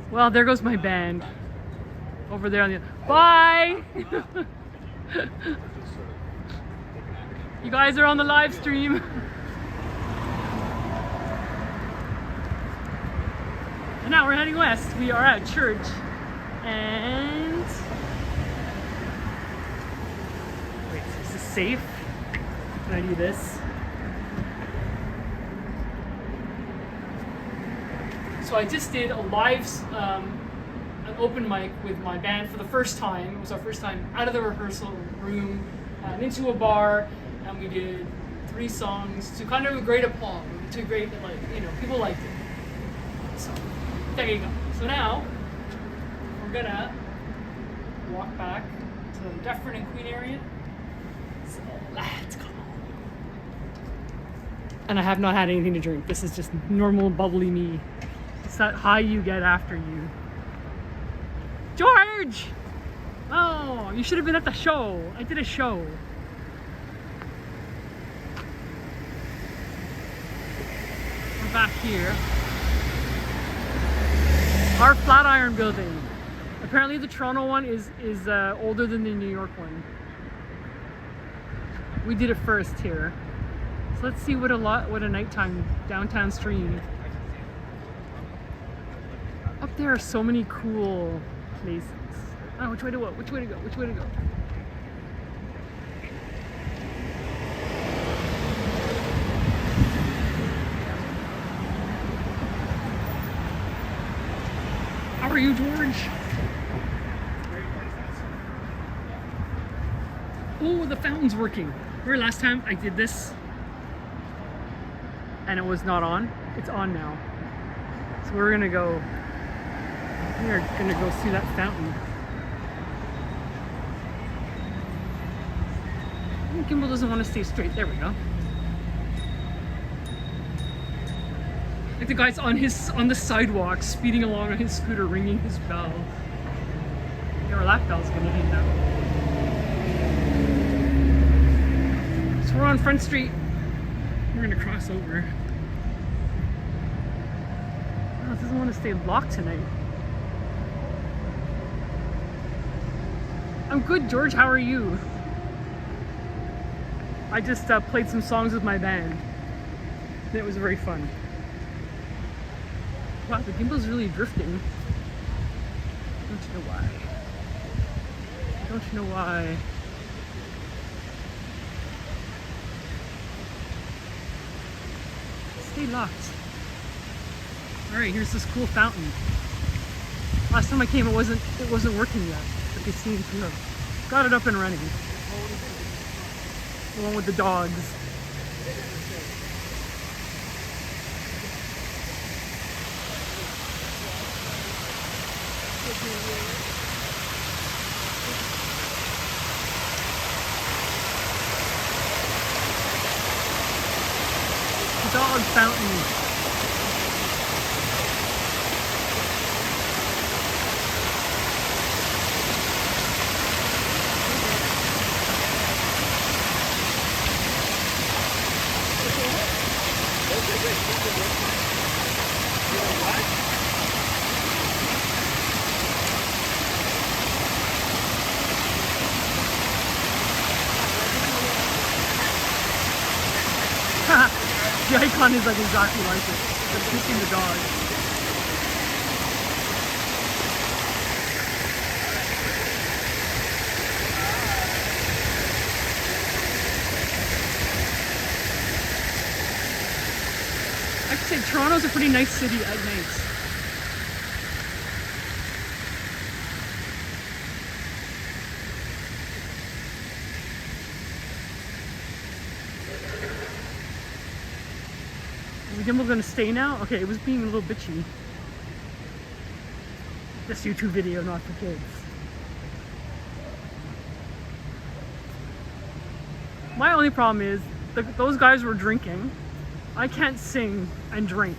Well, there goes my band. Over there on the... Bye! You guys are on the live stream. And now we're heading west. We are at church. And... Wait, is this safe? Can I do this? So I just did a live, an open mic with my band for the first time. It was our first time out of the rehearsal room and into a bar, and we did 3 songs to kind of a great applause, to great, like, you know, people liked it. So there you go. So now we're gonna walk back to the Gladstone and Queen area. So let's go. And I have not had anything to drink. This is just normal bubbly me. It's that high you get after you. George! Oh, you should have been at the show. I did a show. We're back here. Our Flatiron building. Apparently the Toronto one is older than the New York one. We did it first here. So let's see what a nighttime downtown stream. Up there are so many cool places. Oh, which way to go? Which way to go? Which way to go? How are you, George? Oh, the fountain's working. Remember last time I did this? And it was not on? It's on now. So we're gonna go see that fountain. Gimbal doesn't want to stay straight. There we go. Like the guy's on the sidewalk, speeding along on his scooter, ringing his bell. Yeah, well, that bell's gonna hit now. So we're on Front Street. We're gonna cross over. Oh, it doesn't want to stay locked tonight. I'm good, George. How are you? I just played some songs with my band. It was very fun. Wow, the gimbal's really drifting. Don't you know why? Don't you know why? Stay locked. Alright, here's this cool fountain. Last time I came it wasn't working yet. But they seem to have got it up and running. The one with the dogs. The dog fountain. The icon is like exactly like it. Just kissing the dog. I have to say, Toronto's a pretty nice city at night. Is the gimbal gonna stay now? Okay, it was being a little bitchy. This YouTube video, not for kids. My only problem is, those guys were drinking. I can't sing and drink.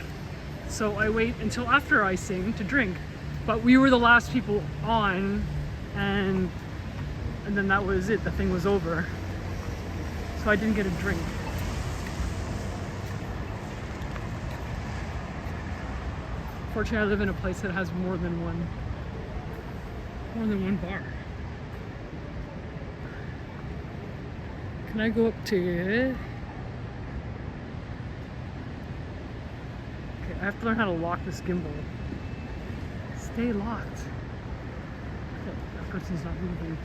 So I wait until after I sing to drink. But we were the last people on, and then that was it, the thing was over. So I didn't get a drink. Unfortunately, I live in a place that has more than one bar. Can I go up to it? Okay, I have to learn how to lock this gimbal. Stay locked. Okay, that person's not moving.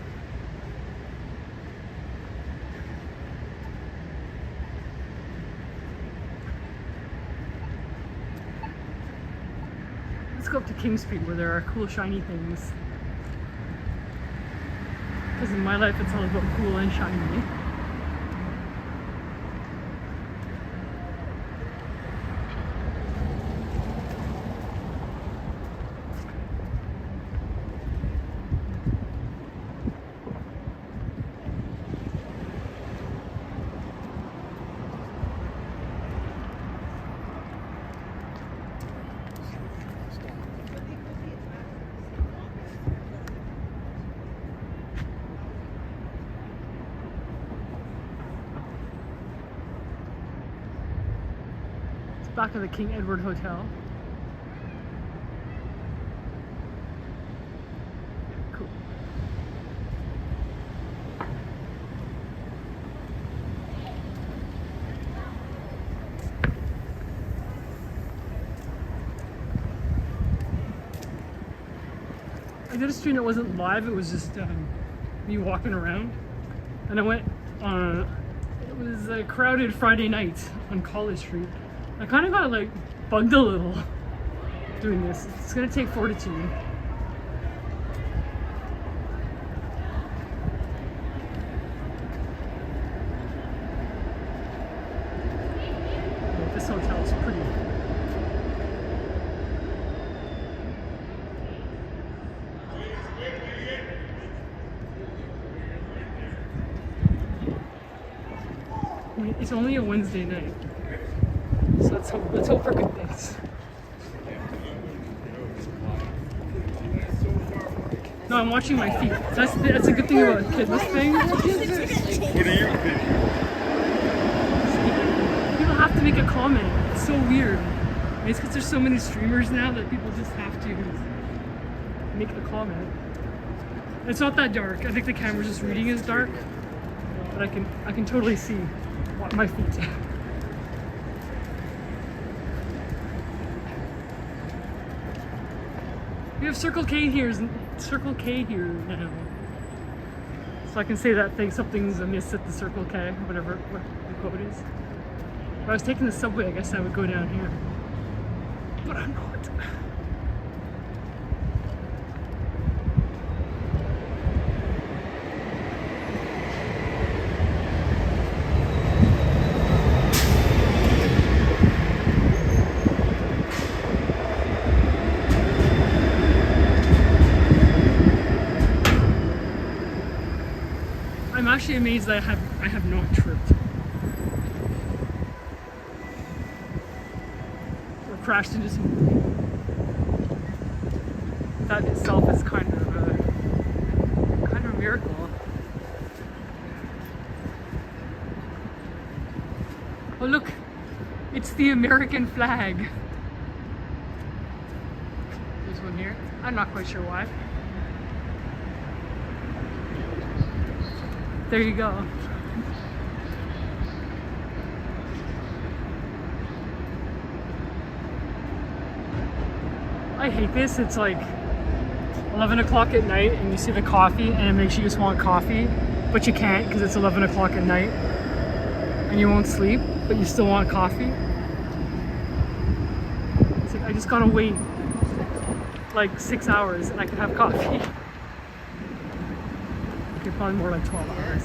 Let's go up to King Street where there are cool shiny things. Because in my life it's all about cool and shiny. Back of the King Edward Hotel. Cool. I did a stream that wasn't live, it was just me walking around. And I went on, it was a crowded Friday night on College Street. I kind of got like bugged a little doing this. It's gonna take fortitude. Yeah, this hotel is pretty. It's only a Wednesday night. So let's hope for good things. No, I'm watching my feet. That's a good thing about a kidless thing. What do you think? People have to make a comment. It's so weird. Maybe it's because there's so many streamers now that people just have to make a comment. It's not that dark. I think the camera's just reading is dark, but I can totally see my feet. We have Circle K here now. So I can say that something's amiss at the Circle K, whatever the quote is. If I was taking the subway, I guess I would go down here. But I'm not. I'm actually amazed that I have not tripped or crashed into something. That itself is kind of a miracle. Oh look, it's the American flag. There's one here. I'm not quite sure why. There you go. I hate this. It's like 11 o'clock at night and you see the coffee and it makes you just want coffee, but you can't because it's 11 o'clock at night and you won't sleep, but you still want coffee. It's like I just gotta wait like 6 hours and I could have coffee. Okay, probably more like 12 hours.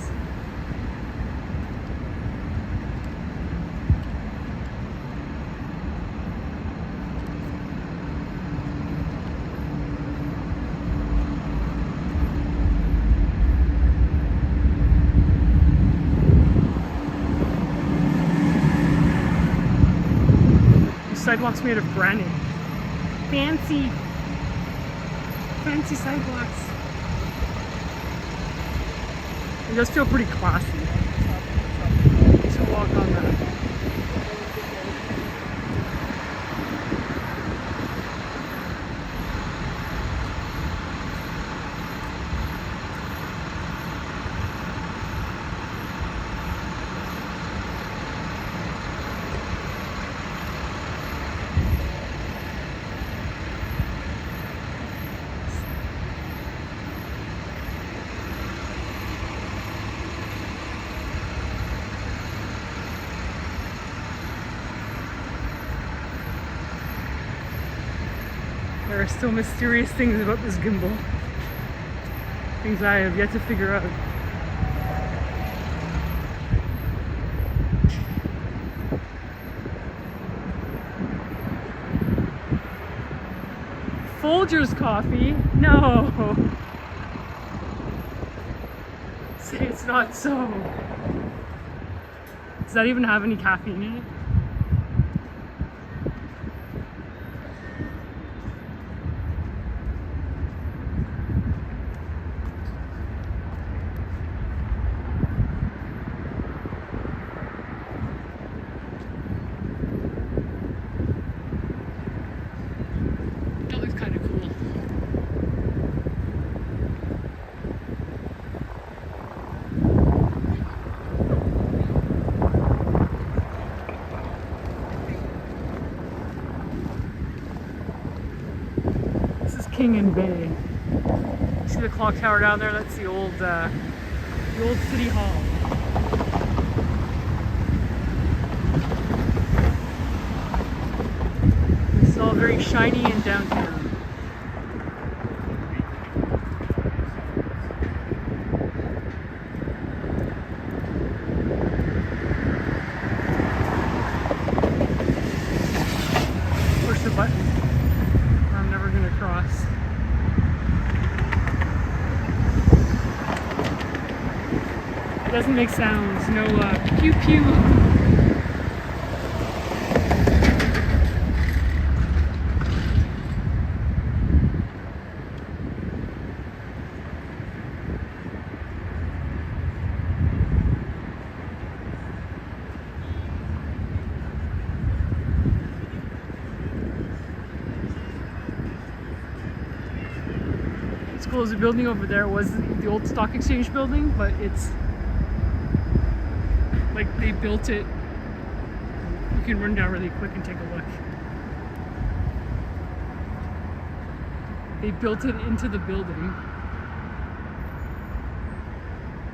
The sidewalks made of granite. Fancy sidewalks. It does feel pretty classy to walk on that. There are still mysterious things about this gimbal. Things I have yet to figure out. Folgers coffee? No! Say it's not so. Does that even have any caffeine in it? That looks kind of cool. This is King and Bay. See the clock tower down there? That's the old city hall. This is all very shiny and downtown. Push the button. I'm never gonna cross. It doesn't make sounds. No pew pew. It's cool. There's a building over there. It was the old stock exchange building, but it's like they built it. You can run down really quick and take a look. They built it into the building.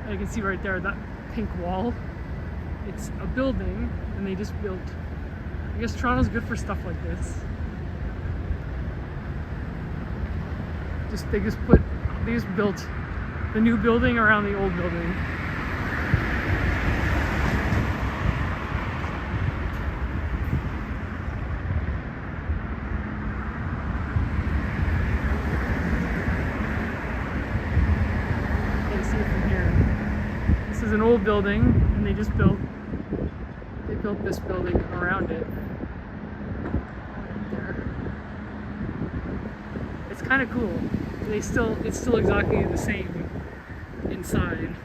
You can see right there that pink wall. It's a building, and they just built. I guess Toronto's good for stuff like this. They just built the new building around the old building. You can see it from here. This is an old building, and they built this building around it. Right there. It's kind of cool. It's still exactly the same inside.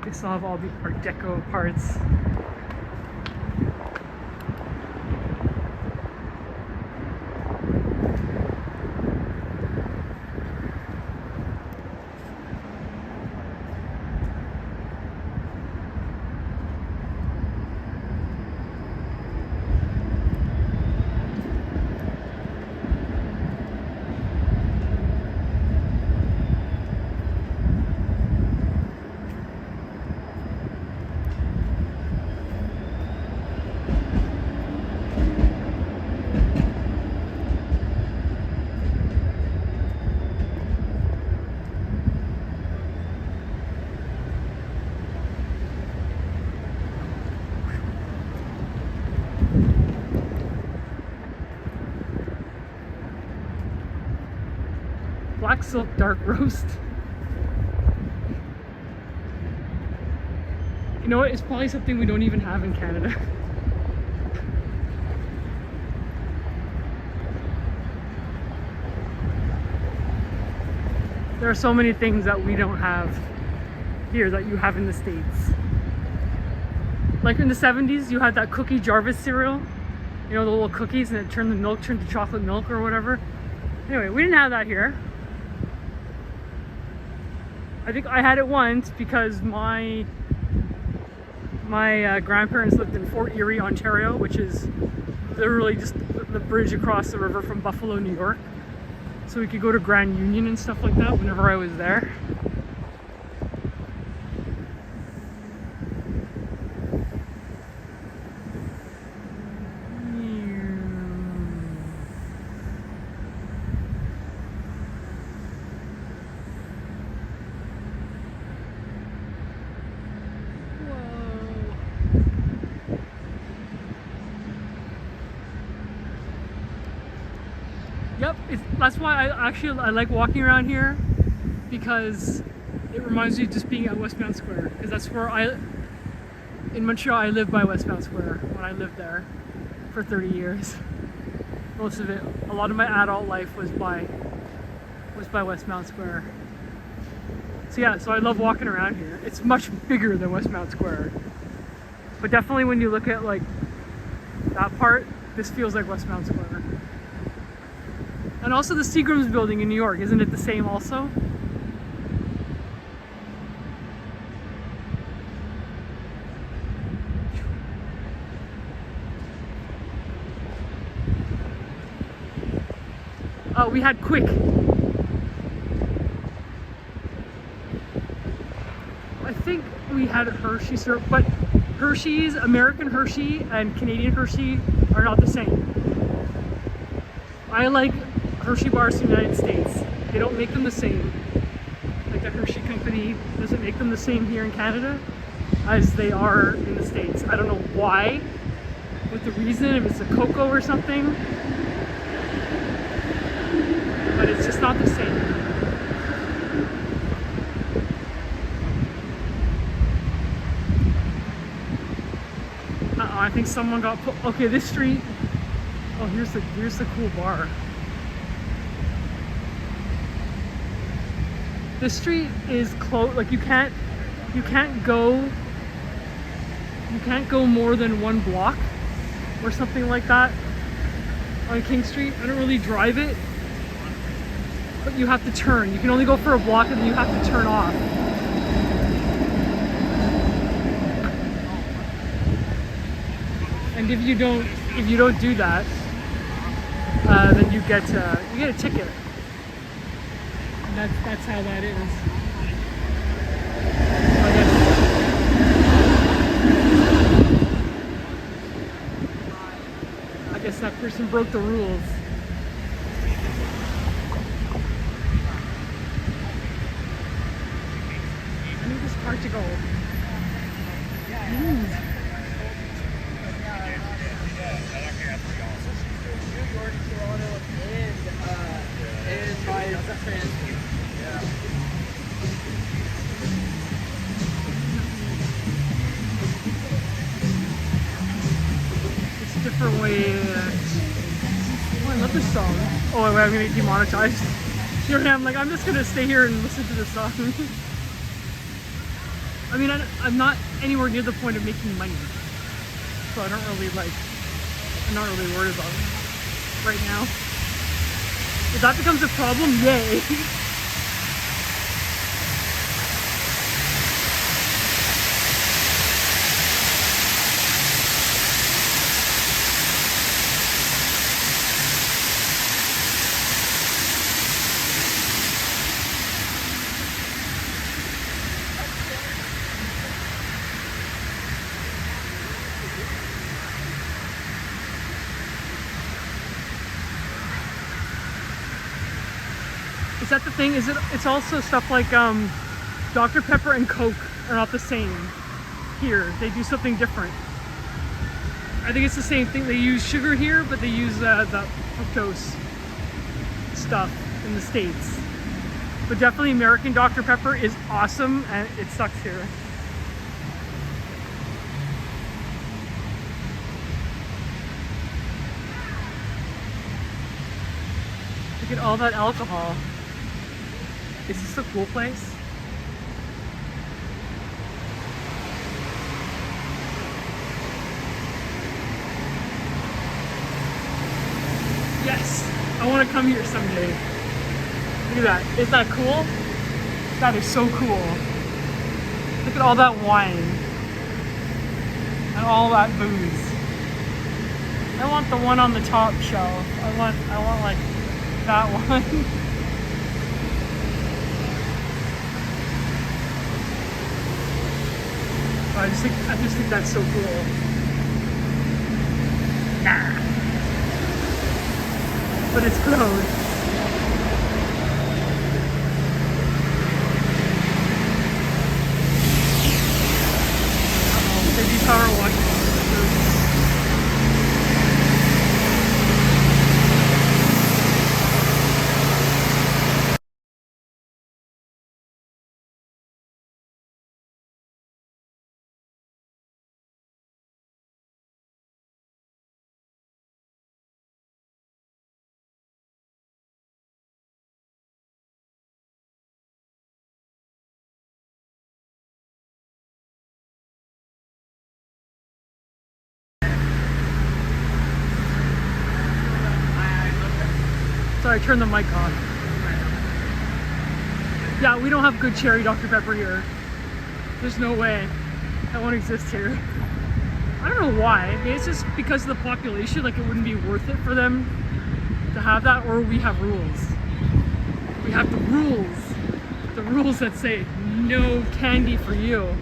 They still have all the Art Deco parts. Black silk dark roast. You know what? It's probably something we don't even have in Canada. There are so many things that we don't have here that you have in the States. Like in the 70s, you had that cookie Jarvis cereal. You know, the little cookies, and it turned the milk to chocolate milk or whatever. Anyway, we didn't have that here. I think I had it once because my grandparents lived in Fort Erie, Ontario, which is literally just the bridge across the river from Buffalo, New York. So we could go to Grand Union and stuff like that whenever I was there. Yep, that's why I like walking around here, because it reminds me of just being at Westmount Square, because that's where in Montreal I lived by Westmount Square when I lived there for 30 years. Most of it, a lot of my adult life was by Westmount Square. So yeah, so I love walking around here. It's much bigger than Westmount Square, but definitely when you look at like that part, this feels like Westmount Square. And also the Seagram's building in New York, isn't it the same also? Oh, we had Quick. I think we had Hershey syrup, but Hershey's, American Hershey and Canadian Hershey are not the same. I like Hershey bars in the United States. They don't make them the same. Like the Hershey company doesn't make them the same here in Canada as they are in the States. I don't know why, what the reason, if it's a cocoa or something, but it's just not the same. I think someone got put. Okay, this street. Oh, here's the cool bar. This street is close. Like you can't go more than one block or something like that on King Street. I don't really drive it, but you have to turn. You can only go for a block and then you have to turn off. And if you don't do that, then you get a ticket. And that's how that is. I guess that person broke the rules. I need this car to go. It's a different way. Oh, I love this song. Oh, wait, I'm gonna get demonetized. Here I am, like, I'm just gonna stay here and listen to this song. I mean, I'm not anywhere near the point of making money, so I'm not really worried about it right now. If that becomes a problem, yay! Is that the thing? It's also stuff like Dr. Pepper and Coke are not the same here. They do something different. I think it's the same thing. They use sugar here, but they use the fructose stuff in the States. But definitely American Dr. Pepper is awesome, and it sucks here. Look at all that alcohol. Is this a cool place? Yes! I want to come here someday. Look at that. Isn't that cool? That is so cool. Look at all that wine. And all that booze. I want the one on the top shelf. I want like that one. I just think that's so cool. Nah. But it's closed. Baby power wash. Sorry, I turned the mic off. Yeah, we don't have good cherry Dr. Pepper here. There's no way. That won't exist here. I don't know why. Maybe it's just because of the population, like it wouldn't be worth it for them to have that, or we have rules. We have the rules. The rules that say no candy for you.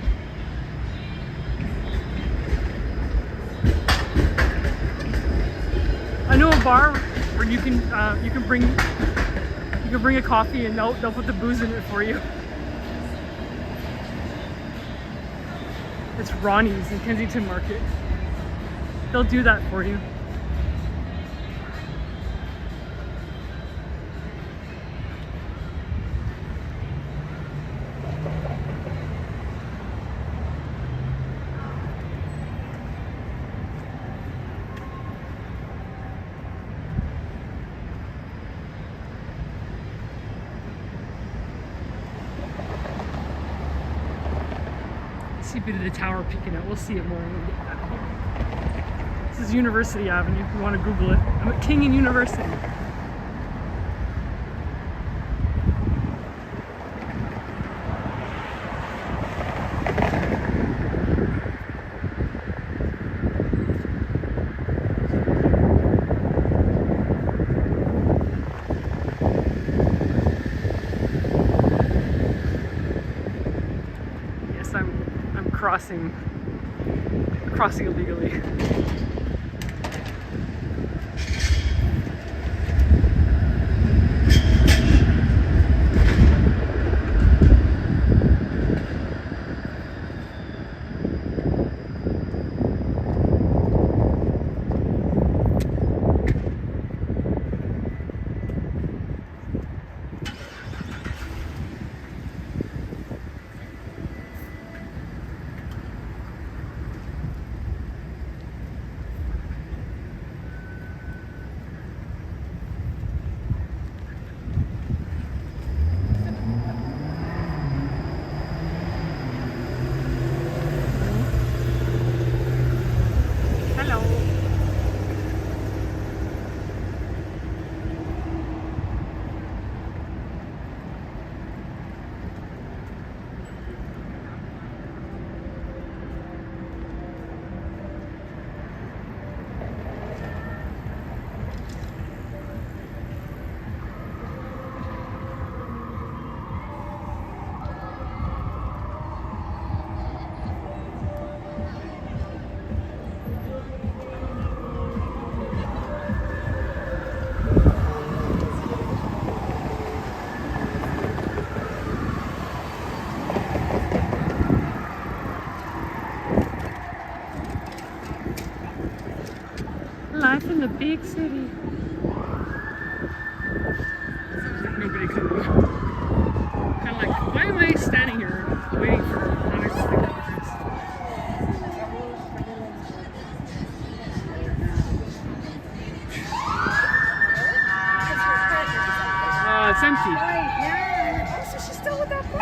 I know a bar where you can bring a coffee and they'll put the booze in it for you. It's Ronnie's in Kensington Market. They'll do that for you. See a bit of the tower peeking out. We'll see it more when we get back home. This is University Avenue if you want to Google it. I'm at King and University. I'm crossing illegally. Life in the big city. Nobody could. Kind of like, why am I standing here waiting for non-existent cars? It's empty. Yeah. Oh, so she's still with that boy.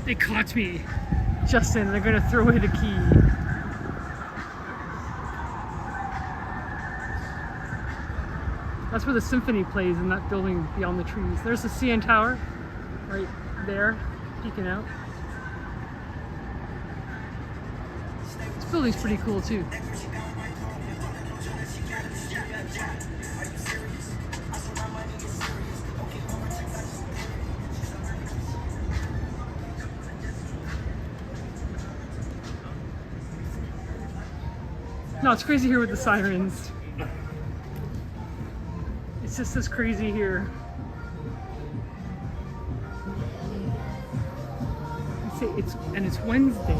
They caught me. Justin, they're gonna throw away the key. That's where the symphony plays, in that building beyond the trees. There's the CN Tower, right there, peeking out. This building's pretty cool too. No, it's crazy here with the sirens. It's just this crazy here. It's Wednesday.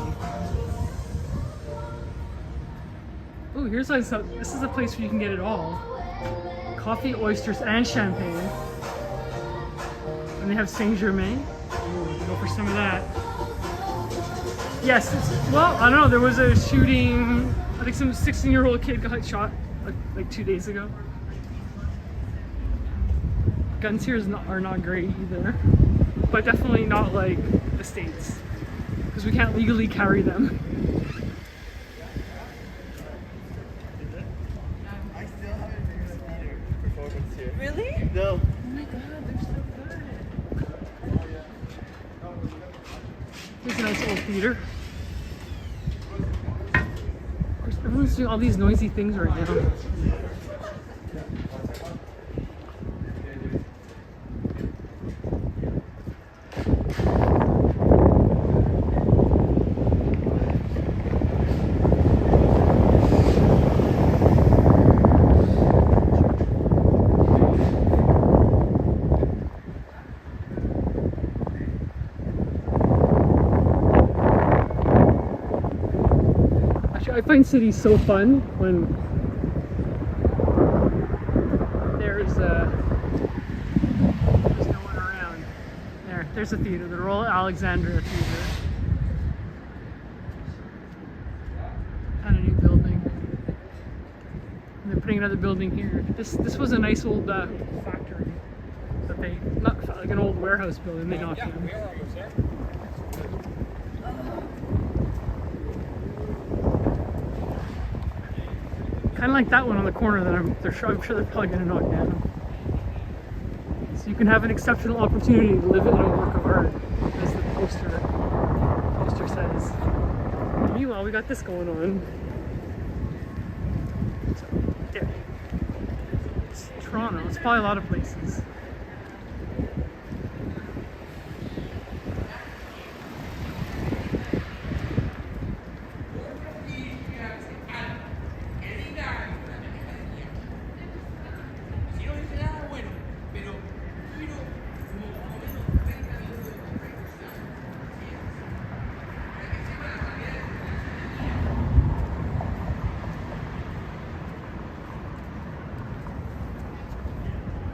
Oh, here's like this is a place where you can get it all: coffee, oysters, and champagne. And they have Saint Germain. Go for some of that. Yes, well, I don't know. There was a shooting. I think some 16-year-old kid got shot like 2 days ago. Guns here are not great either, but definitely not like the States, because we can't legally carry them. I still haven't been to the theater performance here. Really? No. Oh my god, they're so good. There's a nice old theater. Of course, everyone's doing all these noisy things right now. I find cities so fun when there's no one around. There's a theater, the Royal Alexandria Theater. And a new building. And they're putting another building here. This was a nice old factory that they, not like an old warehouse building they knocked down. Kind of like that one on the corner that I'm sure they're probably going to knock down. So you can have an exceptional opportunity to live in a work of art, as the poster says. Meanwhile, we got this going on. So, yeah. It's Toronto. It's probably a lot of places.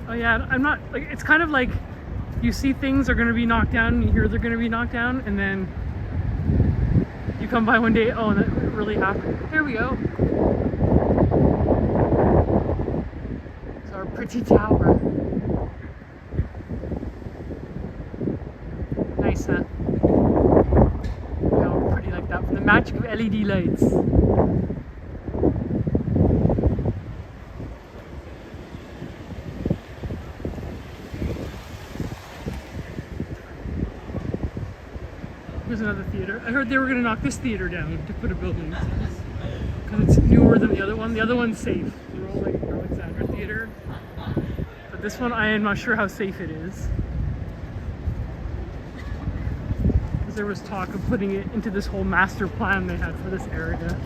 Oh yeah, I'm not like, it's kind of like you see things are going to be knocked down and you hear they're going to be knocked down, and then you come by one day, oh, that really happened. There we go. It's our pretty tower. Nice, huh? How pretty like that from the magic of LED lights. There's another theater. I heard they were going to knock this theater down to put a building, because it's newer than the other one. The other one's safe, the Royal Alexandra Theater. But this one, I am not sure how safe it is. Because there was talk of putting it into this whole master plan they had for this area.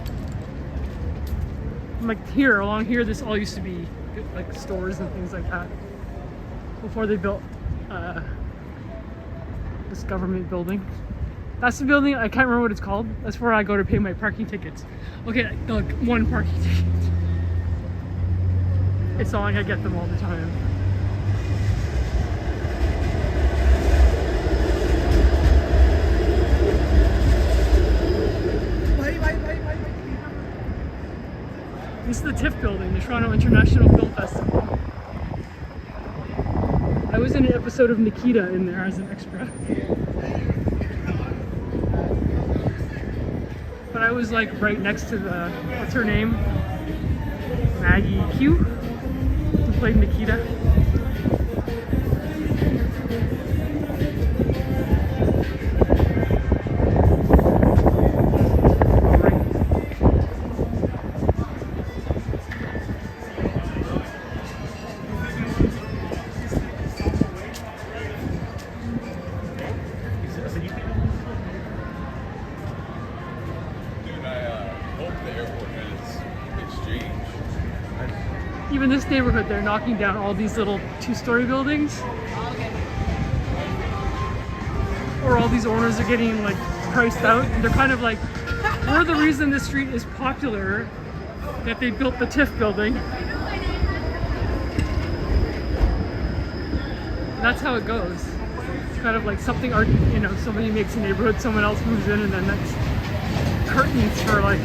Like here, along here, this all used to be like stores and things like that before they built this government building. That's the building, I can't remember what it's called. That's where I go to pay my parking tickets. Okay, like one parking ticket. It's not like I get them all the time. This is the TIFF building, the Toronto International Film Festival. I was in an episode of Nikita in there as an extra. But I was like right next to the, what's her name? Maggie Q, who played Nikita. Even this neighborhood, they're knocking down all these little two-story buildings. Or all these owners are getting like priced out. And they're kind of like, we're the reason this street is popular, that they built the TIFF building. And that's how it goes. It's kind of like something art, you know, somebody makes a neighborhood, someone else moves in, and then that's curtains for like,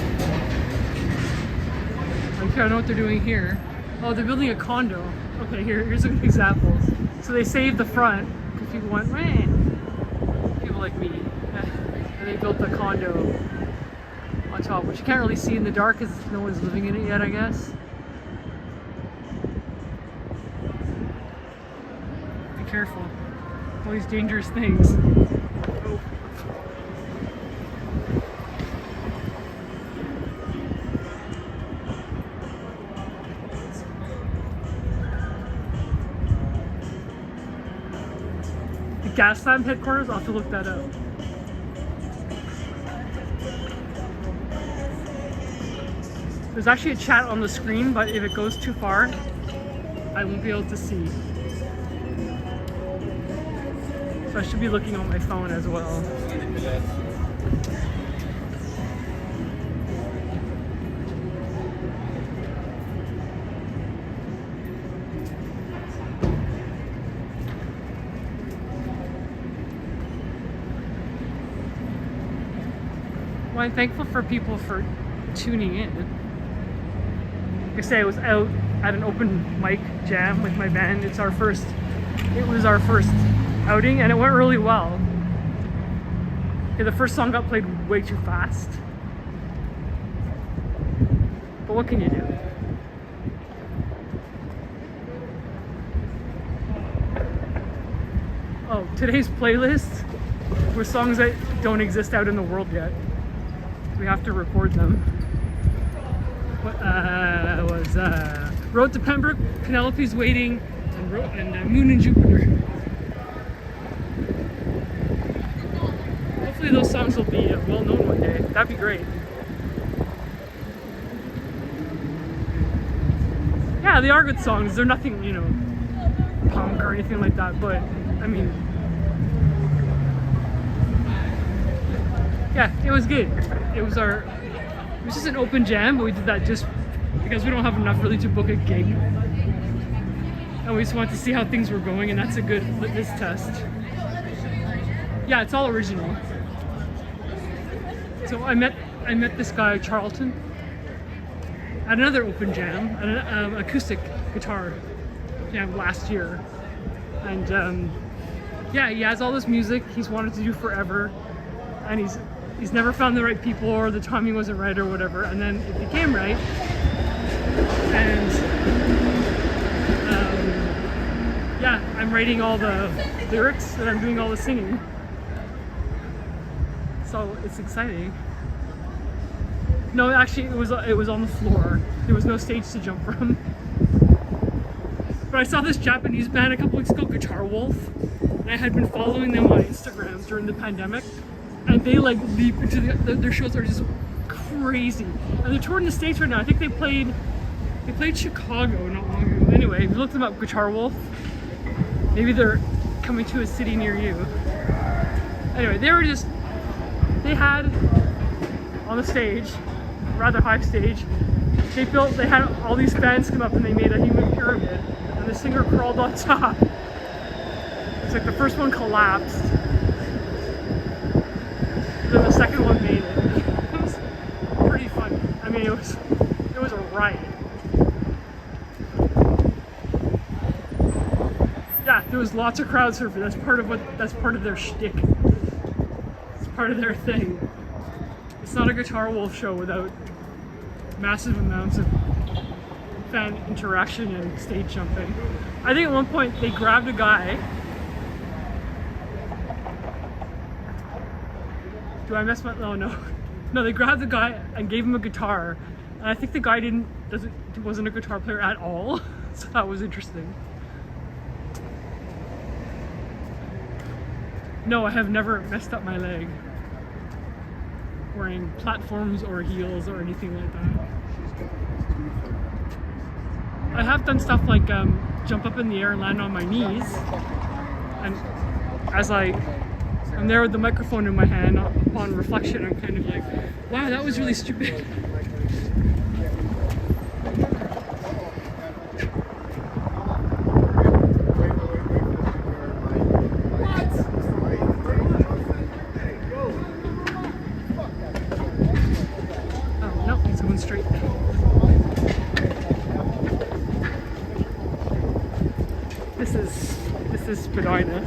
I don't know what they're doing here. Oh, they're building a condo. Okay, here's an example. So they saved the front because people went, man, people like me, and they built the condo on top, which you can't really see in the dark because no one's living in it yet, I guess. Be careful. All these dangerous things. Oh. The gas lamp headquarters, I'll have to look that up. There's actually a chat on the screen, but if it goes too far, I won't be able to see. So I should be looking on my phone as well. Well, I'm thankful for people for tuning in. Like I say, I was out at an open mic jam with my band. It was our first outing, and it went really well. Okay, the first song got played way too fast. But what can you do? Oh, today's playlist were songs that don't exist out in the world yet. We have to record them. What was Road to Pembroke, Penelope's Waiting, and Moon and Jupiter. Hopefully those songs will be well known one day. That'd be great. Yeah, they are good songs. They're nothing, you know, punk or anything like that, but I mean, yeah, it was good. It was just an open jam, but we did that just because we don't have enough really to book a gig. And we just wanted to see how things were going, and that's a good litmus test. Yeah, it's all original. So I met this guy, Charlton, at another open jam, an acoustic guitar jam last year. And yeah, he has all this music he's wanted to do forever, and he's never found the right people, or the timing wasn't right or whatever, and then it became right. And yeah, I'm writing all the lyrics and I'm doing all the singing. So it's exciting. No, actually it was on the floor. There was no stage to jump from. But I saw this Japanese band a couple weeks ago, Guitar Wolf, and I had been following them on Instagram during the pandemic. And they like leap into their shows are just crazy. And they're touring the States right now. I think they played Chicago not long ago. Anyway, if you look them up, Guitar Wolf, maybe they're coming to a city near you. Anyway, they had on the stage, rather high stage, they had all these fans come up and they made a human pyramid, and the singer crawled on top. It's like the first one collapsed. Then the second one made it. It was pretty funny. I mean, it was a riot. Yeah, there was lots of crowd surfing. That's part of their shtick. It's part of their thing. It's not a Guitar Wolf show without massive amounts of fan interaction and stage jumping. I think at one point they grabbed a guy. Do I mess my? Oh no, no. They grabbed the guy and gave him a guitar, and I think the guy wasn't a guitar player at all. So that was interesting. No, I have never messed up my leg wearing platforms or heels or anything like that. I have done stuff like jump up in the air and land on my knees, and as I'm there with the microphone in my hand, upon reflection I'm kind of like, wow, that was really stupid. Spadina.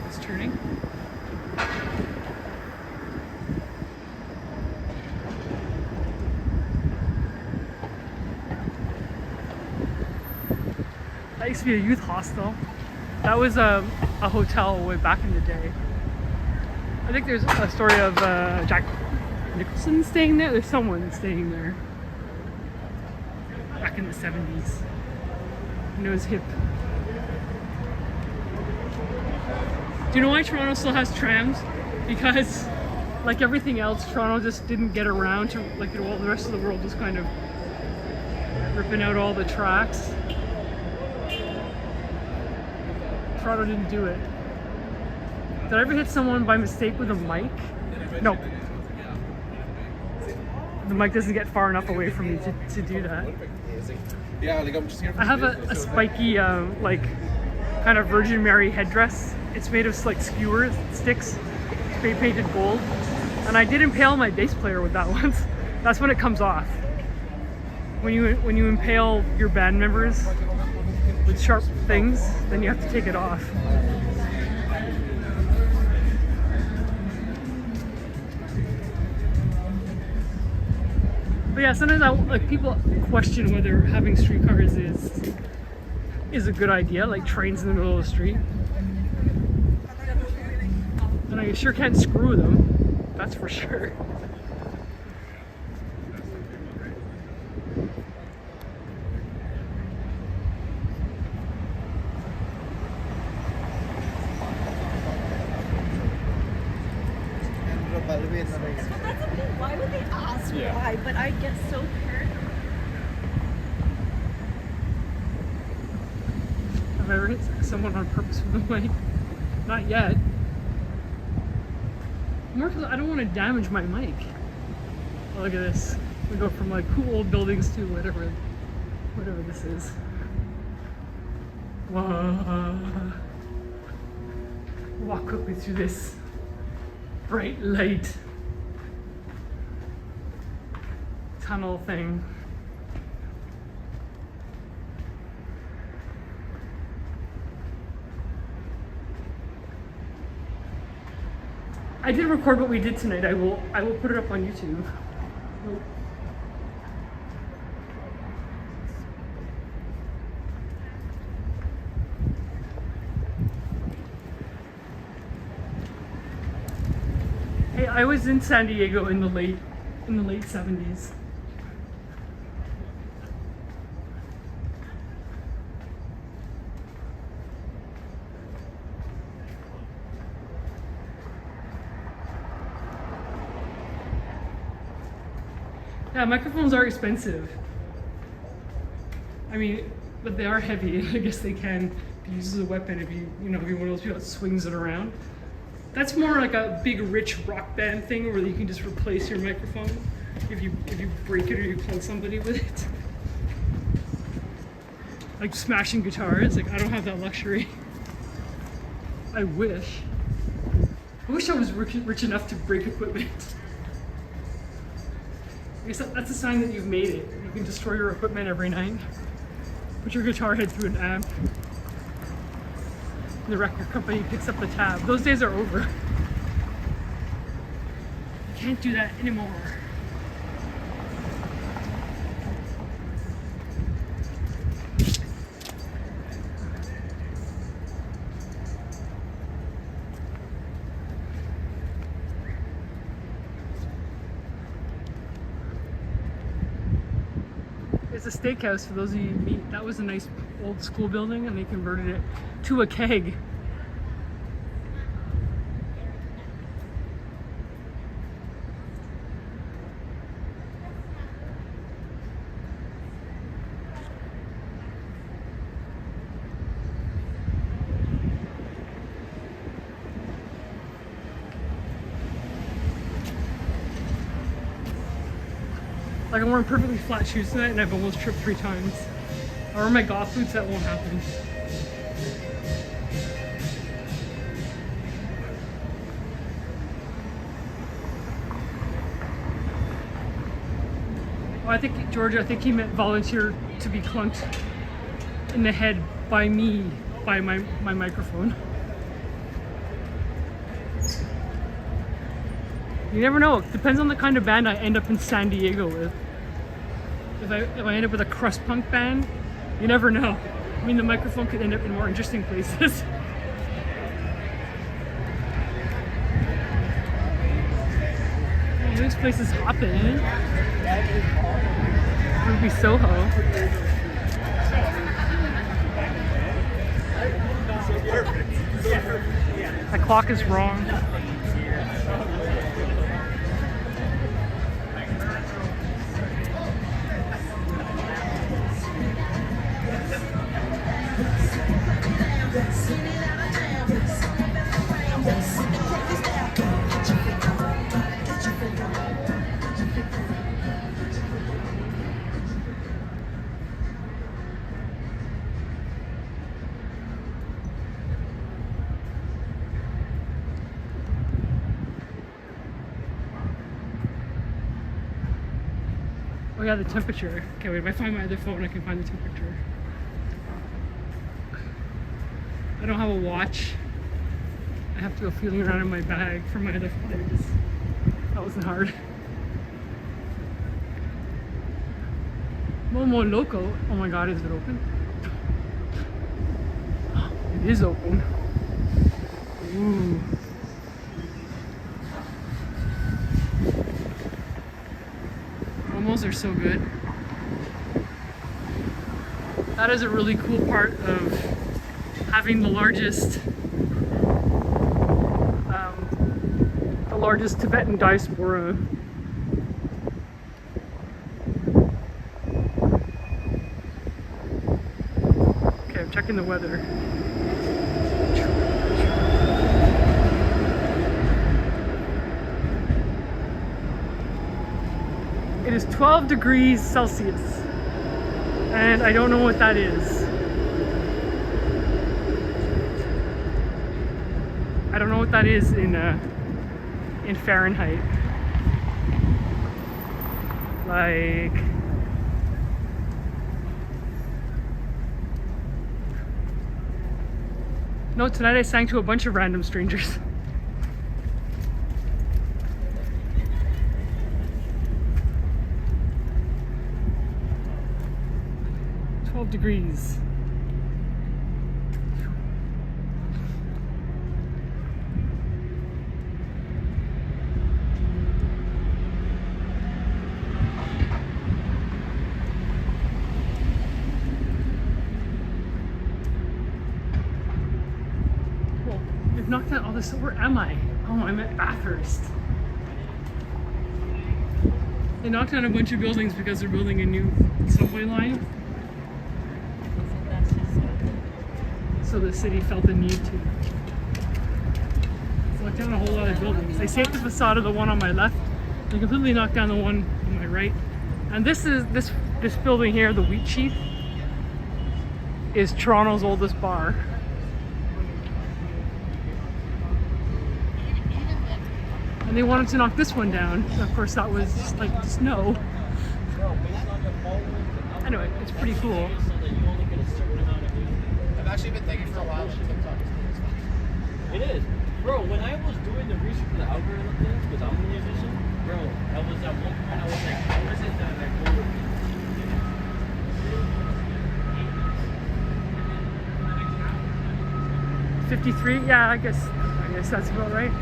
It's turning. That used to be a youth hostel. That was a hotel way back in the day. I think there's a story of Jack Nicholson staying there. There's someone staying there back in the 70s. And it was hip. Do you know why Toronto still has trams? Because, like everything else, Toronto just didn't get around to, like, the rest of the world was kind of ripping out all the tracks. Toronto didn't do it. Did I ever hit someone by mistake with a mic? No. The mic doesn't get far enough away from me to do that. Yeah, like I'm just here for I have a spiky, like, kind of Virgin Mary headdress. It's made of like skewer sticks, spray painted gold. And I did impale my bass player with that once. That's when it comes off. When you impale your band members with sharp things, then you have to take it off. But yeah, sometimes like people question whether having streetcars is a good idea, like trains in the middle of the street. And I sure can't screw them, that's for sure. Why would they ask why? But I get so paranoid. Have I ever hit someone on purpose with a mic? Not yet. More because I don't want to damage my mic. Oh, look at this. We go from like cool old buildings to whatever this is. Whoa. Walk quickly through this bright light tunnel thing. I did record what we did tonight. I will put it up on YouTube. Hey, I was in San Diego in the late 70s. Yeah, microphones are expensive. I mean, but they are heavy. I guess they can be used as a weapon if you know, if you're one of those people that swings it around. That's more like a big, rich rock band thing where you can just replace your microphone if you break it or you plug somebody with it. Like smashing guitars. Like, I don't have that luxury. I wish. I wish I was rich enough to break equipment. I guess that's a sign that you've made it. You can destroy your equipment every night. Put your guitar head through an amp. And the record company picks up the tab. Those days are over. You can't do that anymore. It's a steakhouse for those of you who meet. That was a nice old school building and they converted it to a keg. Like, I'm wearing perfectly flat shoes tonight and I've almost tripped 3 times. Or my golf boots, that won't happen. Oh, I think, Georgia, I think he meant volunteer to be clunked in the head by me, by my microphone. You never know. It depends on the kind of band I end up in San Diego with. If I end up with a crust punk band, you never know. I mean, the microphone could end up in more interesting places. Oh, this place is hopping. Ruby Soho. My clock is wrong. Oh yeah, the temperature. Okay, wait, if I find my other phone, I can find the temperature. I don't have a watch. I have to go feeling around in my bag for my other phone. That wasn't hard. Momo Loco. Oh my god, is it open? It is open. Ooh. Momos are so good. That is a really cool part of having the largest Tibetan diaspora. Okay, I'm checking the weather. It is 12 degrees Celsius, and I don't know what that is. I don't know what that is in Fahrenheit. Like, no, tonight I sang to a bunch of random strangers. Degrees. Well, they've knocked out all this. Where am I? Oh, I'm at Bathurst. They knocked down a bunch of buildings because they're building a new subway line. So the city felt the need to knock down a whole lot of buildings. They saved the facade of the one on my left. They completely knocked down the one on my right. And this building here, the Wheat Sheath, is Toronto's oldest bar. And they wanted to knock this one down. Of course, that was like snow. Anyway, it's pretty cool. I've actually been thinking for a while that TikTok is It is. Bro, when I was doing the research for the algorithm things, because I'm a musician, bro, I was at one point, I was like, how is it that I go 53? Yeah, I guess that's about right.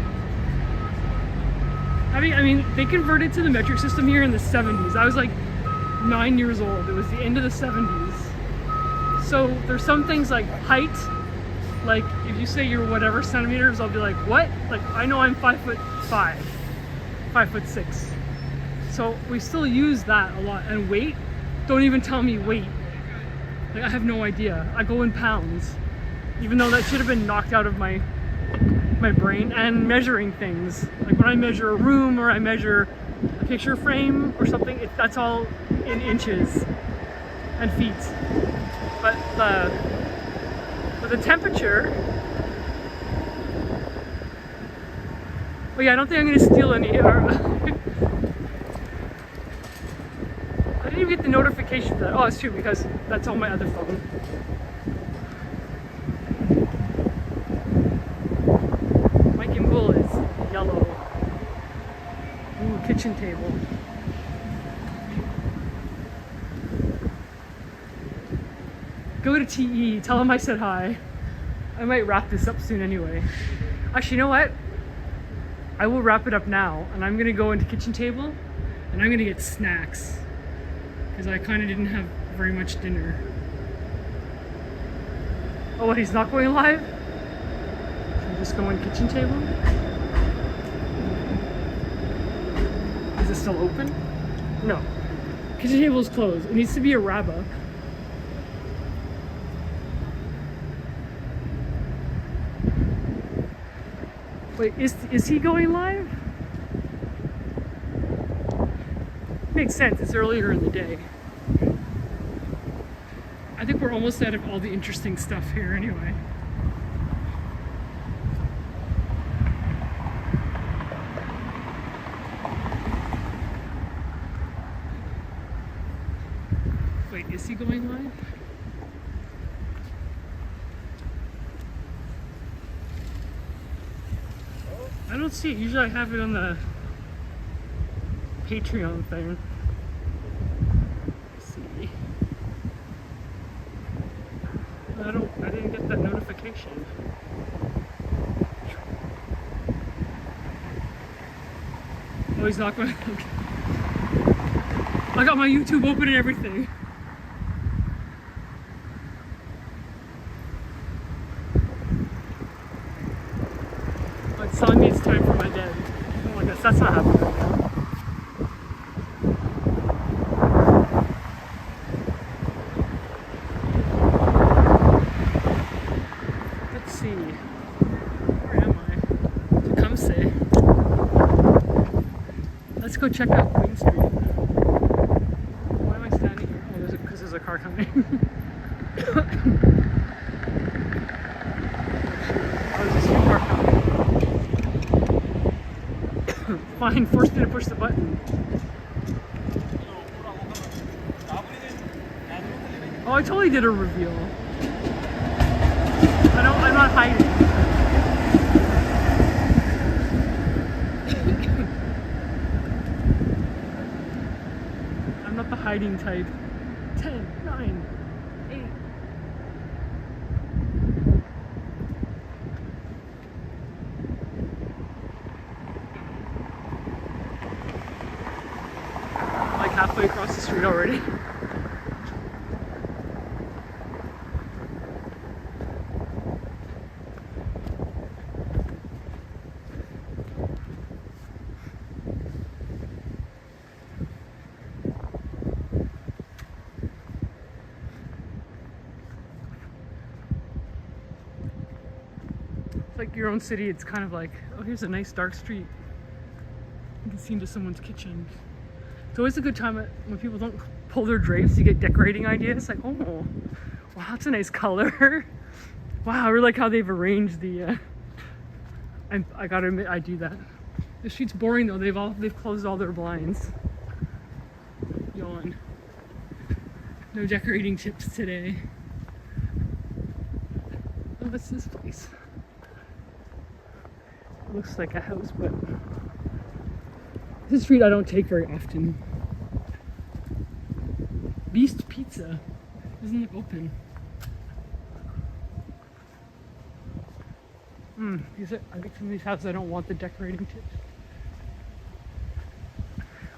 I mean, they converted to the metric system here in the 70s. I was like 9 years old. It was the end of the 70s. So there's some things like height, like if you say you're whatever centimeters, I'll be like, what? Like, I know I'm 5'5", 5'6". So we still use that a lot. And weight, don't even tell me weight. Like, I have no idea. I go in pounds, even though that should have been knocked out of my brain. And measuring things, like when I measure a room or I measure a picture frame or something, that's all in inches and feet. but the temperature. Oh yeah, I don't think I'm gonna steal any. I didn't even get the notification for that. Oh, it's true because that's on my other phone. My gimbal is yellow. Ooh, kitchen table. Go to TE, tell him I said hi. I might wrap this up soon anyway. Actually, you know what? I will wrap it up now, and I'm gonna go into kitchen table, and I'm gonna get snacks. Because I kind of didn't have very much dinner. Oh, what, he's not going live? Should we just go in kitchen table? Is it still open? No. Kitchen table is closed. It needs to be a wrap-up. Wait, is he going live? Makes sense, it's earlier in the day. I think we're almost out of all the interesting stuff here anyway. Wait, is he going live? I don't see it. Usually I have it on the Patreon thing. Let's see. I didn't get that notification. Oh, he's not going. Okay. I got my YouTube open and everything. It's telling me it's time for my dad. Oh, I guess that's not happening right now. Let's see. Where am I? Tecumseh. Let's go check out Queen Street. Why am I standing here? Oh, because there's a car coming. Oh, there's a new car coming. Fine, force me to push the button. Oh, I totally did a reveal. I'm not hiding. I'm not the hiding type. 10, 9, 8. Halfway across the street already. It's like your own city. It's kind of like, oh, here's a nice dark street. You can see into someone's kitchen. It's always a good time when people don't pull their drapes, you get decorating ideas. Like, oh, wow, that's a nice color. Wow, I really like how they've arranged the, I gotta admit, I do that. The street's boring though, they've closed all their blinds. Yawn. No decorating tips today. Oh, what's this place? It looks like a house, but this street I don't take very often. Beast Pizza doesn't look open. I think some of these houses I don't want the decorating tips.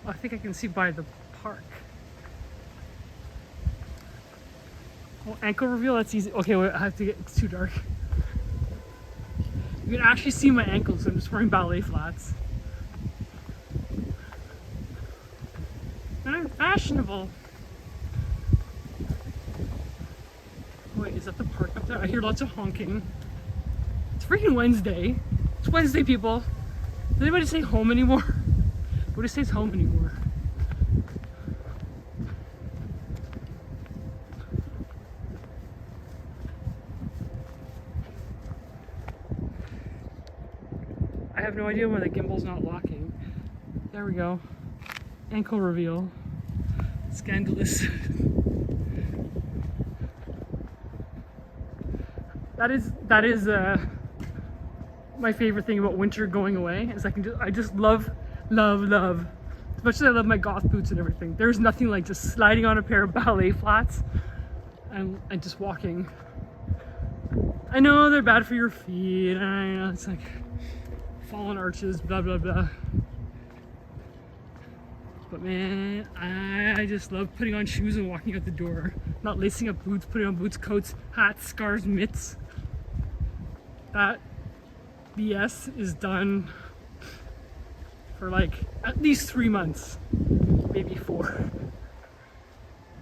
Oh, I think I can see by the park. Oh, ankle reveal, that's easy. Okay, wait, I have to get, it's too dark. You can actually see my ankles, so I'm just wearing ballet flats. And I'm fashionable. Wait, is that the park up there? I hear lots of honking. It's freaking Wednesday. It's Wednesday, people. Does anybody say home anymore? Nobody says home anymore. have no idea why the gimbal's not locking. There we go. Ankle reveal. Scandalous. That is my favorite thing about winter going away is I just love. As much as I love my goth boots and everything, there's nothing like just sliding on a pair of ballet flats and just walking. I know they're bad for your feet, and I know it's like fallen arches, blah blah blah. But man, I just love putting on shoes and walking out the door. Not lacing up boots, putting on boots, coats, hats, scarves, mitts. That BS is done for like at least 3 months, maybe 4.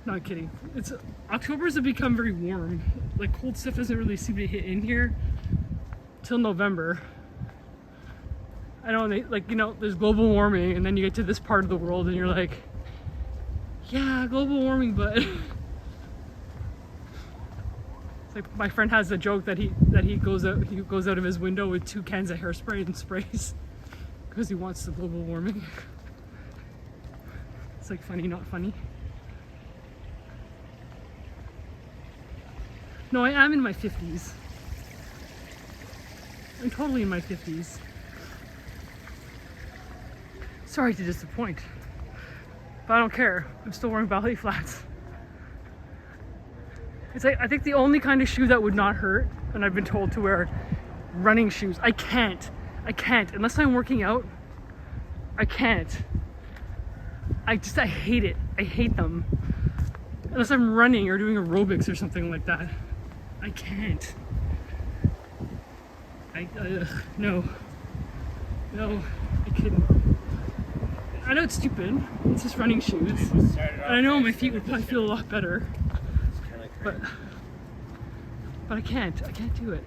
Not kidding. October's have become very warm. Like cold stuff doesn't really seem to hit in here till November. I know, there's global warming, and then you get to this part of the world and you're like, yeah, global warming, but it's like my friend has a joke that he goes out of his window with 2 cans of hairspray and sprays because he wants the global warming. It's like funny, not funny. No, I am in my 50s. I'm totally in my 50s. Sorry to disappoint, but I don't care. I'm still wearing ballet flats. It's like, I think the only kind of shoe that would not hurt, and I've been told to wear running shoes. I can't, unless I'm working out, I can't. I hate it. I hate them. Unless I'm running or doing aerobics or something like that. I can't. No, I couldn't. I know it's stupid. It's just running shoes. And I know my feet would probably feel a lot better. But I can't do it.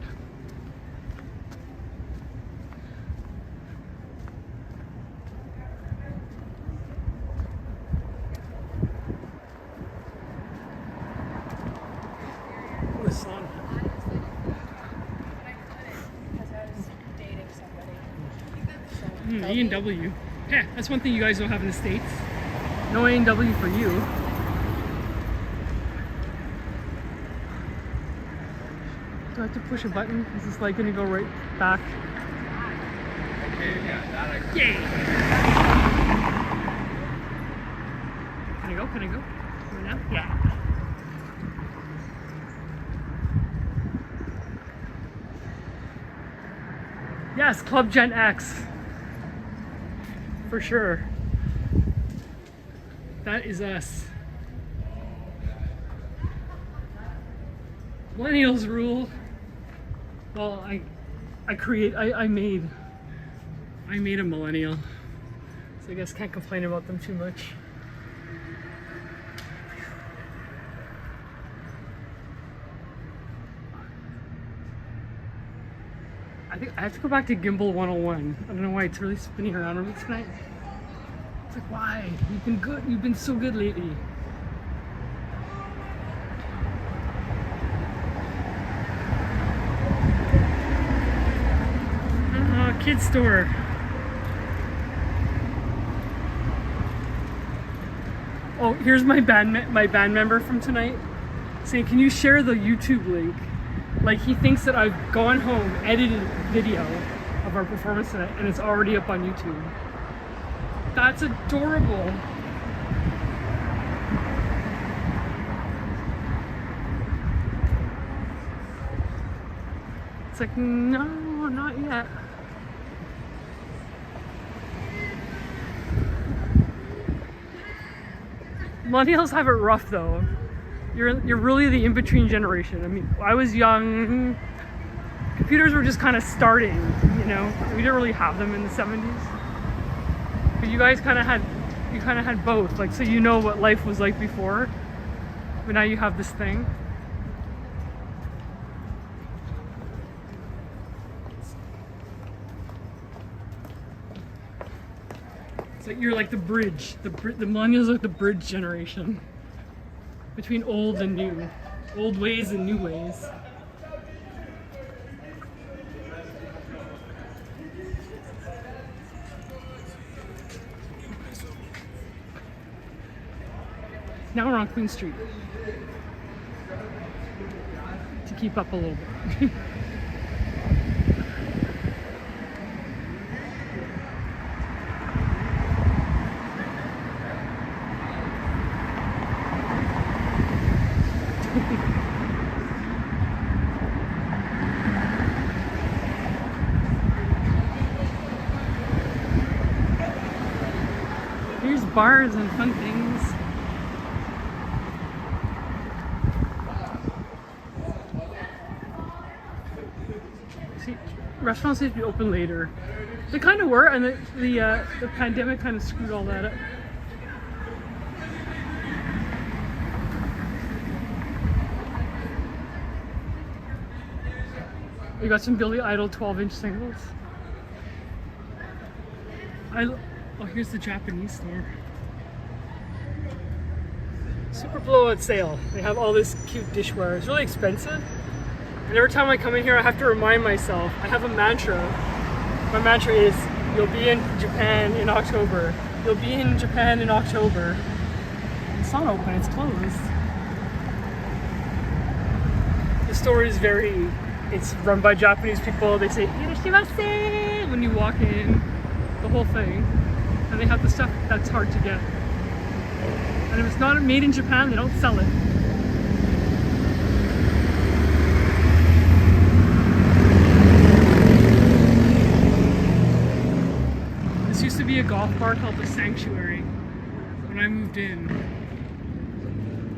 The sun. Because I was dating somebody. A&W. Yeah, that's one thing you guys don't have in the States. No A&W for you. Do I have to push a button? Is this like gonna go right back? Okay, yeah, that I Yay! Can I go? Right now? Yeah. Yes, Club Gen X. For sure. That is us. Millennials rule. Well, I made a millennial. So I guess can't complain about them too much. I think I have to go back to Gimbal 101. I don't know why it's really spinning around on me tonight. It's like, why? You've been good. You've been so good lately. Kids store. Oh, here's my band member from tonight saying, "Can you share the YouTube link?" Like, he thinks that I've gone home, edited video of our performance tonight, and it's already up on YouTube. That's adorable. It's like, no, not yet. Millennials have it rough though. You're really the in-between generation. I mean, I was young. Computers were just kind of starting, you know. We didn't really have them in the 70s. But you guys kind of had both. Like, so you know what life was like before. But now you have this thing. It's like you're like the bridge. The millennials are like the bridge generation between old and new, old ways and new ways. now we're on Queen Street to keep up a little bit. Here's bars and fun things. See, restaurants need to be open later. They kind of were, and the pandemic kind of screwed all that up. We got some Billy Idol 12-inch singles. Oh, here's the Japanese store. Super blowout sale. They have all this cute dishware. It's really expensive. And every time I come in here, I have to remind myself. I have a mantra. My mantra is, you'll be in Japan in October. You'll be in Japan in October. It's not open, it's closed. The store is it's run by Japanese people. They say, "Irashimasu" when you walk in. The whole thing. And they have the stuff that's hard to get. And if it's not made in Japan, they don't sell it. This used to be a golf bar called the Sanctuary when I moved in.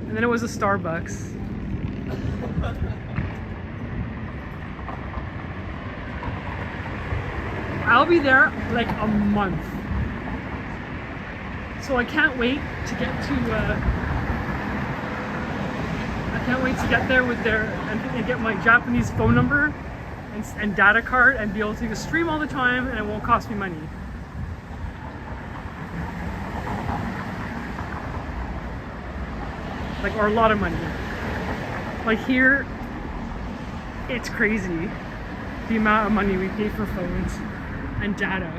And then it was a Starbucks. I'll be there like a month. So I can't wait to get there with and get my Japanese phone number and data card and be able to stream all the time, and it won't cost me money. Like, or a lot of money. Like here, it's crazy the amount of money we pay for phones and data.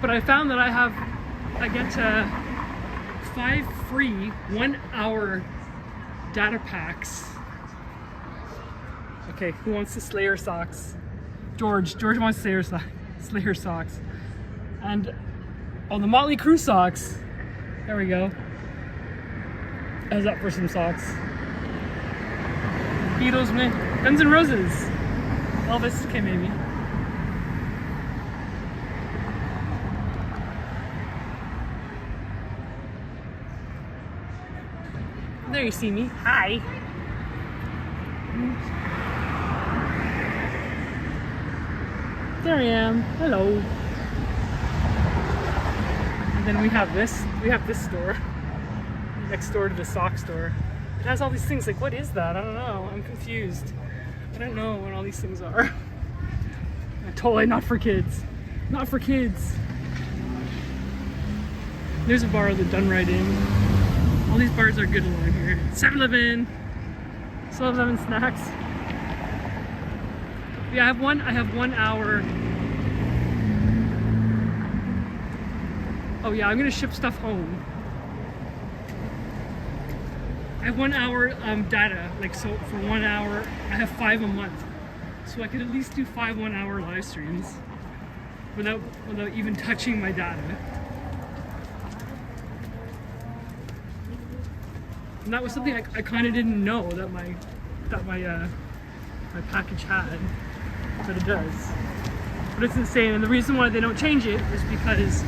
But I found that I get 5 free 1-hour data packs. Okay, who wants the Slayer socks? George wants Slayer socks. And oh, the Motley Crue socks. There we go. I was up for some socks. Beatles, Guns N' Roses. Elvis, okay, maybe. There you see me. Hi. There I am. Hello. And then we have this store next door to the sock store. It has all these things. Like, what is that? I don't know. I'm confused. I don't know what all these things are. Totally not for kids. Not for kids. There's a bar that done right in. All these bars are good along here. 7-Eleven. 7-Eleven snacks. Yeah, I have 1 hour. Oh yeah, I'm gonna ship stuff home. I have 1 hour data, like, so for 1 hour, I have 5 a month. So I could at least do 5 1-hour live streams without even touching my data. And that was something I kind of didn't know that my package had, but it does. But it's insane, and the reason why they don't change it is because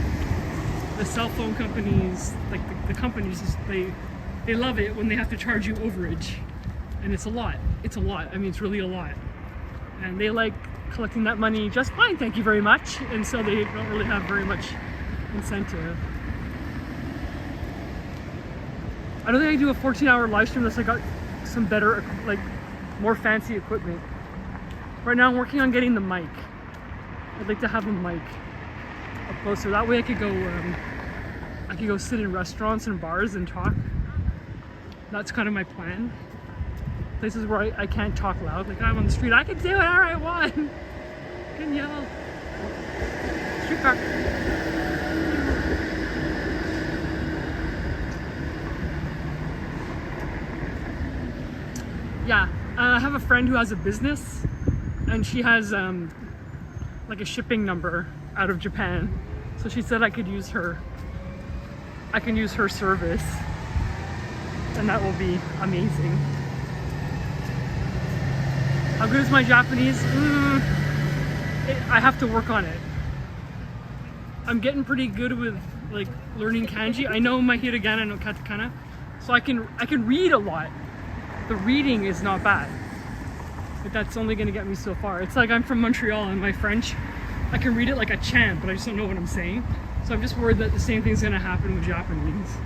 the cell phone companies, like the companies, they love it when they have to charge you overage, and it's a lot. It's a lot. I mean, it's really a lot, and they like collecting that money just fine, thank you very much. And so they don't really have very much incentive. I don't think I can do a 14-hour live stream unless I got some better, like, more fancy equipment. Right now I'm working on getting the mic. I'd like to have a mic up closer. That way I could go sit in restaurants and bars and talk. That's kind of my plan. Places where I can't talk loud. Like, I'm on the street, I can say whatever I want. I can yell. Streetcar. Yeah, I have a friend who has a business, and she has like a shipping number out of Japan. So she said I could use her. I can use her service, and that will be amazing. How good is my Japanese? I have to work on it. I'm getting pretty good with like learning kanji. I know my hiragana, I know katakana, so I can read a lot. The reading is not bad, but that's only going to get me so far. It's like I'm from Montreal, and my French, I can read it like a champ, but I just don't know what I'm saying. So I'm just worried that the same thing's going to happen with Japanese.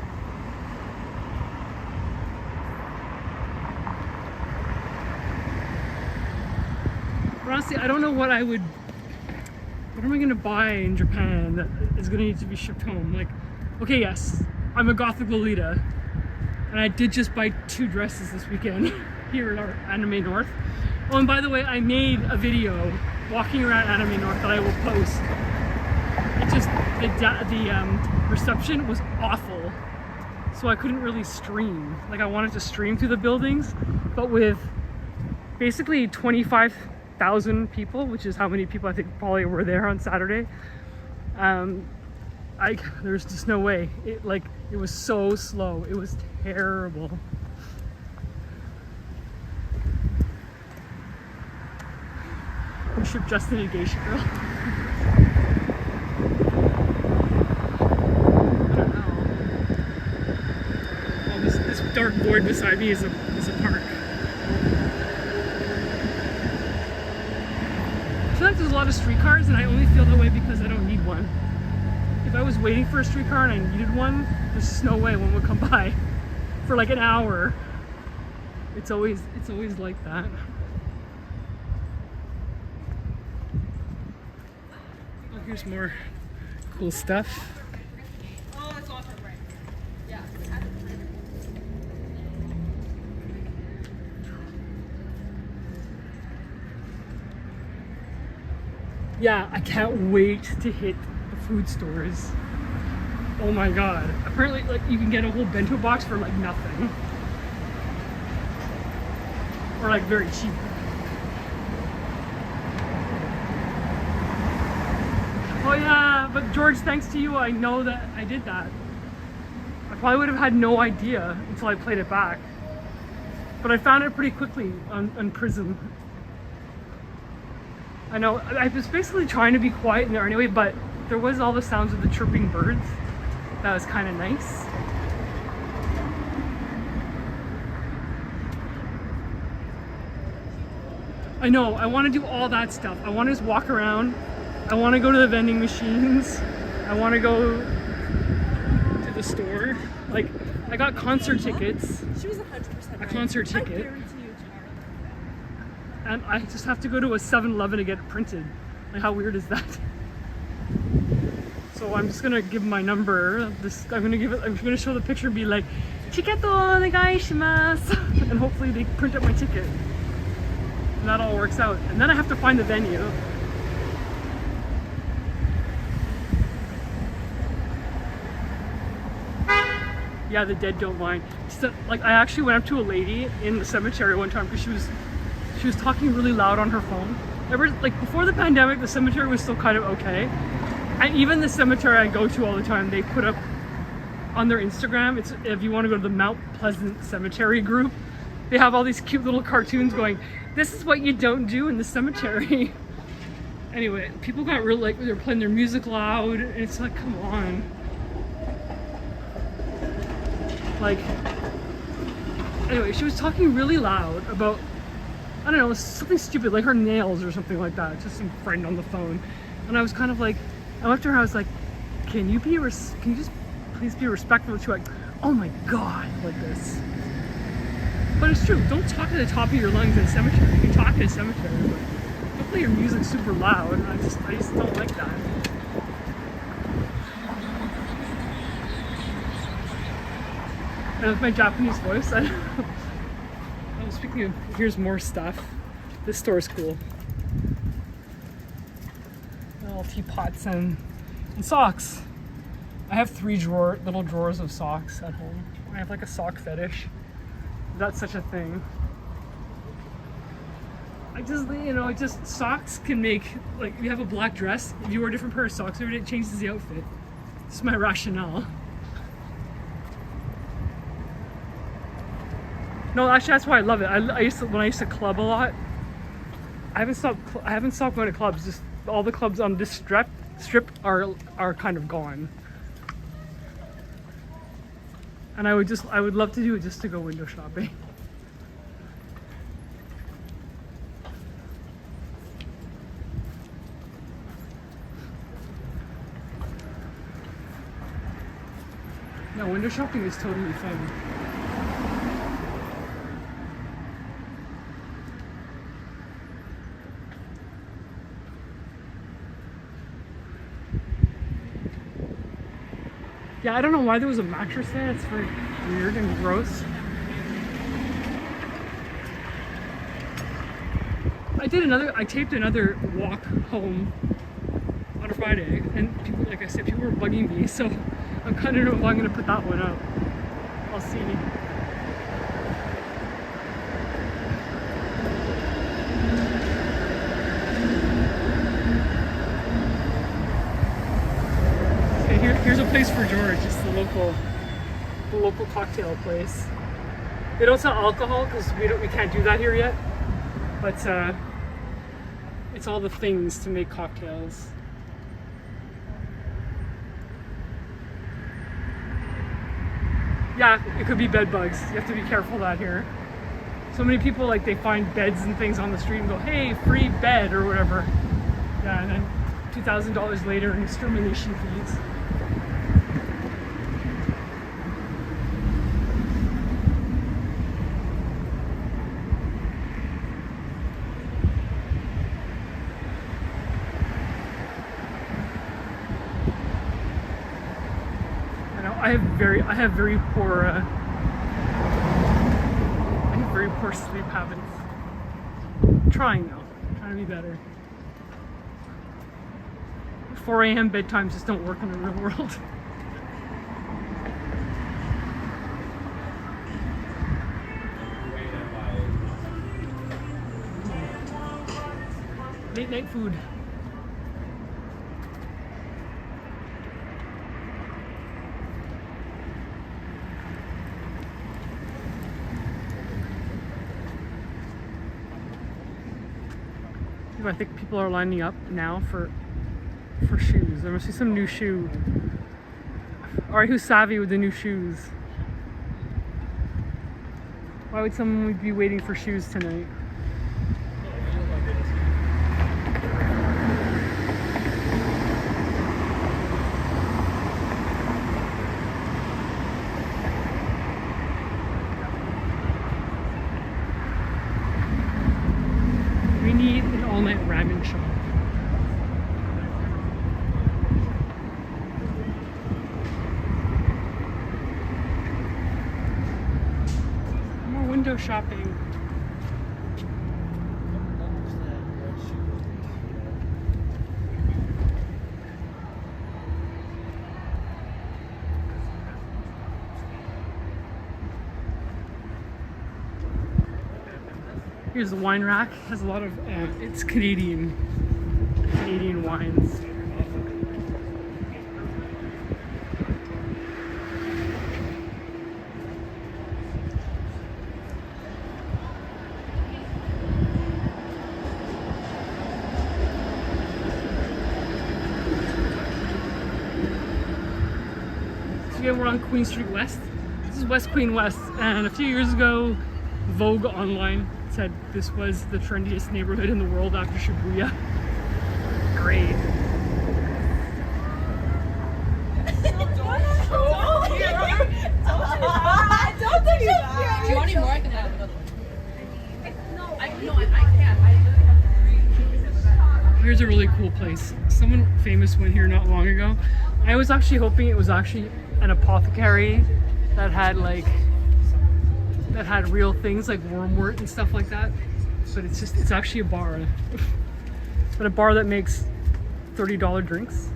Honestly, I don't know what am I gonna buy in Japan that is gonna need to be shipped home? Like, okay, yes, I'm a Gothic Lolita, and I did just buy 2 dresses this weekend here at our Anime North. Oh, and by the way, I made a video walking around Anime North that I will post. It just, the reception was awful, so I couldn't really stream. Like, I wanted to stream through the buildings, but with basically 25,000 people, which is how many people I think probably were there on Saturday. There's just no way. It was so slow. It was terrible. We shipped Justin a geisha girl. I don't know. Oh, this dark void beside me is a park. I feel like there's a lot of streetcars, and I only feel that way because I don't need one. If I was waiting for a streetcar and I needed one, there's just no way one would come by for like an hour. It's always like that. Oh, here's more cool stuff. Oh, it's awesome, right? Yeah. Yeah, I can't wait to hit the food stores. Oh my god. Apparently, like, you can get a whole bento box for like nothing. Or like very cheap. Oh yeah, but George, thanks to you, I know that I did that. I probably would have had no idea until I played it back. But I found it pretty quickly on Prism. I know, I was basically trying to be quiet in there anyway, but there was all the sounds of the chirping birds. That was kind of nice. I know, I want to do all that stuff. I want to just walk around. I want to go to the vending machines. I want to go to the store. Like, I got concert tickets. She was 100% A concert ticket. I guarantee you, Tara. And I just have to go to a 7-Eleven to get it printed. Like, how weird is that? So I'm just gonna give my number. I'm gonna show the picture and be like, "Ticket o negai shimasu," and hopefully they print up my ticket. And that all works out. And then I have to find the venue. Yeah, the dead don't mind. So, like, I actually went up to a lady in the cemetery one time because she was talking really loud on her phone. Before the pandemic, the cemetery was still kind of okay. And even the cemetery I go to all the time, they put up on their Instagram, it's, if you want to go to the Mount Pleasant Cemetery group, they have all these cute little cartoons going, "This is what you don't do in the cemetery." Anyway, people got really, like, they're playing their music loud, and it's like, come on. Like, anyway, she was talking really loud about, I don't know, something stupid, like her nails or something like that, just some friend on the phone. And I was kind of like, I went to her, I was like, can you just please be respectful to, like, oh my god, like this. But it's true, don't talk at the top of your lungs in a cemetery. You can talk in a cemetery, but don't play your music super loud. I just don't like that. And with my Japanese voice, I was speaking of, here's more stuff. This store is cool. Little teapots and socks. I have 3 little drawers of socks at home. I have like a sock fetish. That's such a thing. I just, you know, just socks can make, like, you have a black dress, if you wear a different pair of socks every day, it changes the outfit. This is my rationale. No, actually, that's why I love it. When I used to club a lot, I haven't stopped going to clubs. Just all the clubs on this strip are kind of gone. And I would love to do it just to go window shopping. No, window shopping is totally fun. Yeah, I don't know why there was a mattress there. It's very weird and gross. I taped another walk home on a Friday, and people, like I said, people were bugging me, so I'm kind of know if I'm gonna put that one up. I'll see. Okay, here's a place for George. It's the local cocktail place. They don't sell alcohol because we can't do that here yet, but it's all the things to make cocktails. Yeah, it could be bed bugs. You have to be careful out here. So many people, like, they find beds and things on the street and go, hey, free bed or whatever. Yeah, and then $2,000 later in extermination fees. I have very poor sleep habits. Trying to be better. 4 a.m. bedtimes just don't work in the real world. Late night food. I think people are lining up now for shoes. There must be some new shoe. Alright, who's savvy with the new shoes? Why would someone be waiting for shoes tonight? We need an all-night ramen shop. More window shopping. Here's the wine rack. It has a lot of it's Canadian wines. So again, we're on Queen Street West. This is West Queen West, and a few years ago, Vogue Online said this was the trendiest neighborhood in the world after Shibuya. Great. Don't do that. Do you want any more? I can have another one. I can't. Here's a really cool place. Someone famous went here not long ago. I was actually hoping it was actually an apothecary that had real things like wormwort and stuff like that, but it's actually a bar, but a bar that makes $30 drinks.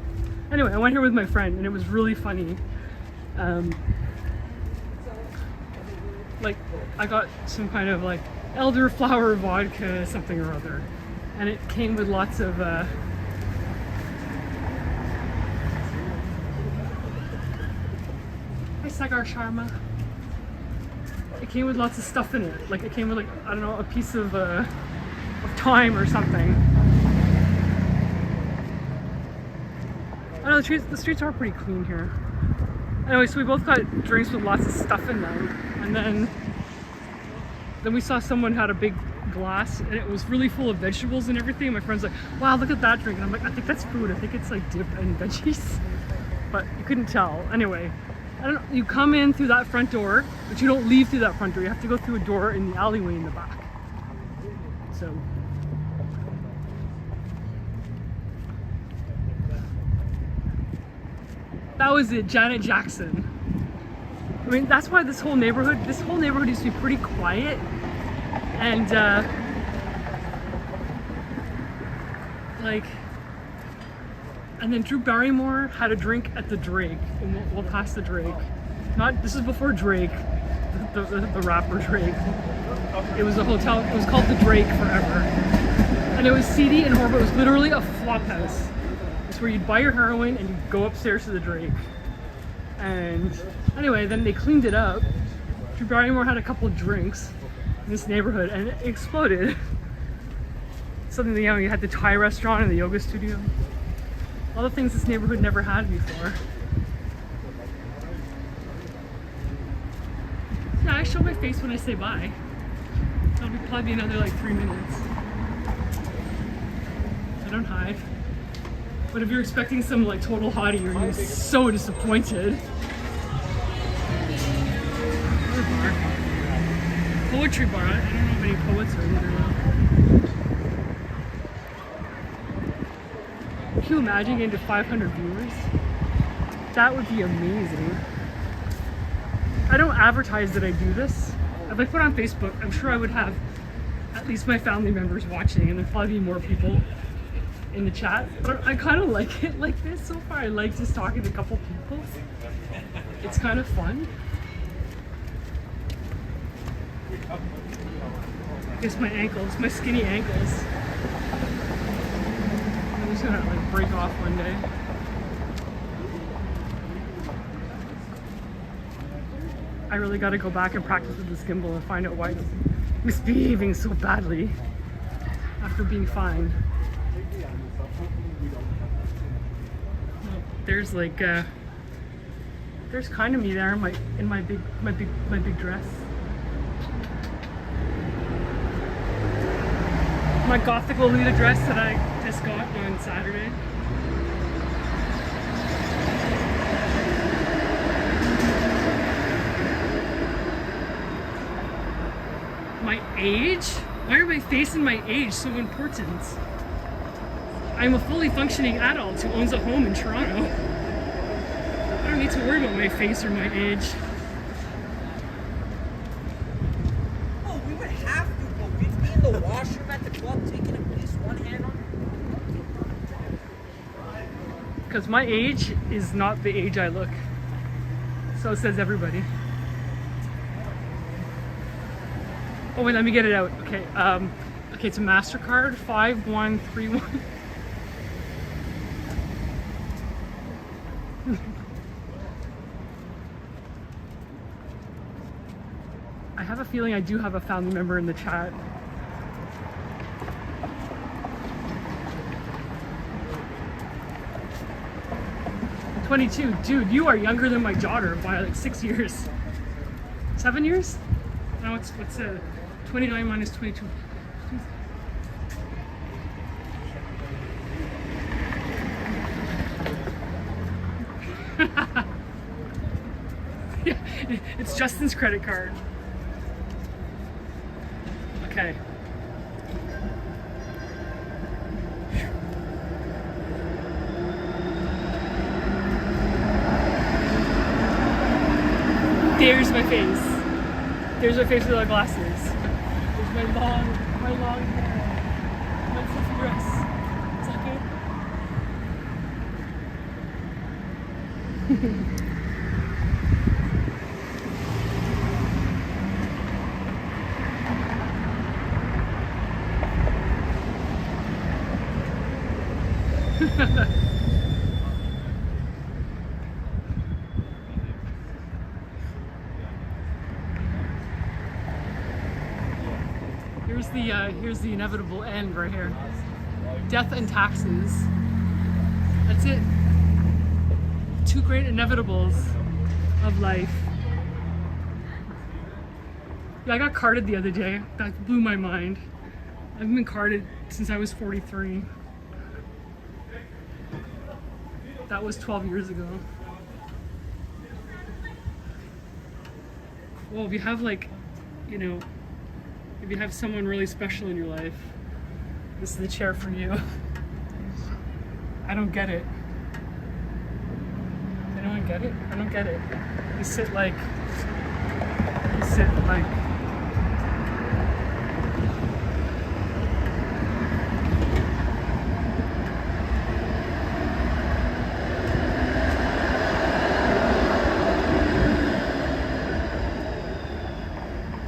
Anyway, I went here with my friend and it was really funny. Like, I got some kind of like elderflower vodka something or other, and it came with lots of hi Sagar Sharma. It came with lots of stuff in it. Like it came with, like, I don't know, a piece of thyme or something. I know the streets are pretty clean here. Anyway, so we both got drinks with lots of stuff in them, and then we saw someone had a big glass and it was really full of vegetables and everything. My friend's like, wow, look at that drink. And I'm like, I think that's food. I think it's like dip and veggies. But you couldn't tell. Anyway, I don't know. You come in through that front door, but you don't leave through that front door. You have to go through a door in the alleyway in the back. So. That was it, Janet Jackson. I mean, that's why this whole neighborhood used to be pretty quiet. And and then Drew Barrymore had a drink at the Drake, and we'll pass the Drake. This is before Drake, the rapper Drake. It was a hotel, it was called the Drake forever. And it was seedy and horrible. It was literally a flop house. It's where you'd buy your heroin and you'd go upstairs to the Drake. And anyway, then they cleaned it up. Drew Barrymore had a couple of drinks in this neighborhood and it exploded. Something, you know, you had the Thai restaurant and the yoga studio. All the things this neighborhood never had before. Yeah, I show my face when I say bye. That'll probably be another like 3 minutes. I don't hide. But if you're expecting some like total hottie, you're gonna be so disappointed. Bar. Poetry bar. I don't know if any poets are in there now. Can you imagine getting to 500 viewers? That would be amazing. I don't advertise that I do this. If I put on Facebook, I'm sure I would have at least my family members watching, and there'd probably be more people in the chat. But I kind of like it like this so far. I like just talking to a couple people. It's kind of fun. I guess my ankles, my skinny ankles. I'm just gonna like break off one day. I really gotta go back and practice with this gimbal and find out why it's misbehaving so badly after being fine. There's like there's kind of me there in my big dress. My Gothic Lolita dress that I just got on Saturday. My age? Why are my face and my age so important? I'm a fully functioning adult who owns a home in Toronto. I don't need to worry about my face or my age. Oh, we would have to, but we'd be in the washroom at the club taking at least one hand on. Because my age is not the age I look. So says everybody. Oh wait, let me get it out. Okay, okay, it's a MasterCard 5131. I have a feeling I do have a family member in the chat. I'm 22. Dude, you are younger than my daughter by like 6 years. 7 years? No, what's 29 minus 22? Yeah, it's Justin's credit card. Okay. There's my face. There's my face with my glasses. There's my long hair. My fluffy dress. Is that good? Here's the inevitable end right here. Death and taxes. That's it. Two great inevitables of life. Yeah, I got carded the other day. That blew my mind. I've been carded since I was 43. That was 12 years ago. Well, if you have like, you know, if you have someone really special in your life, this is the chair for you. I don't get it. Anyone get it? I don't get it. You sit like.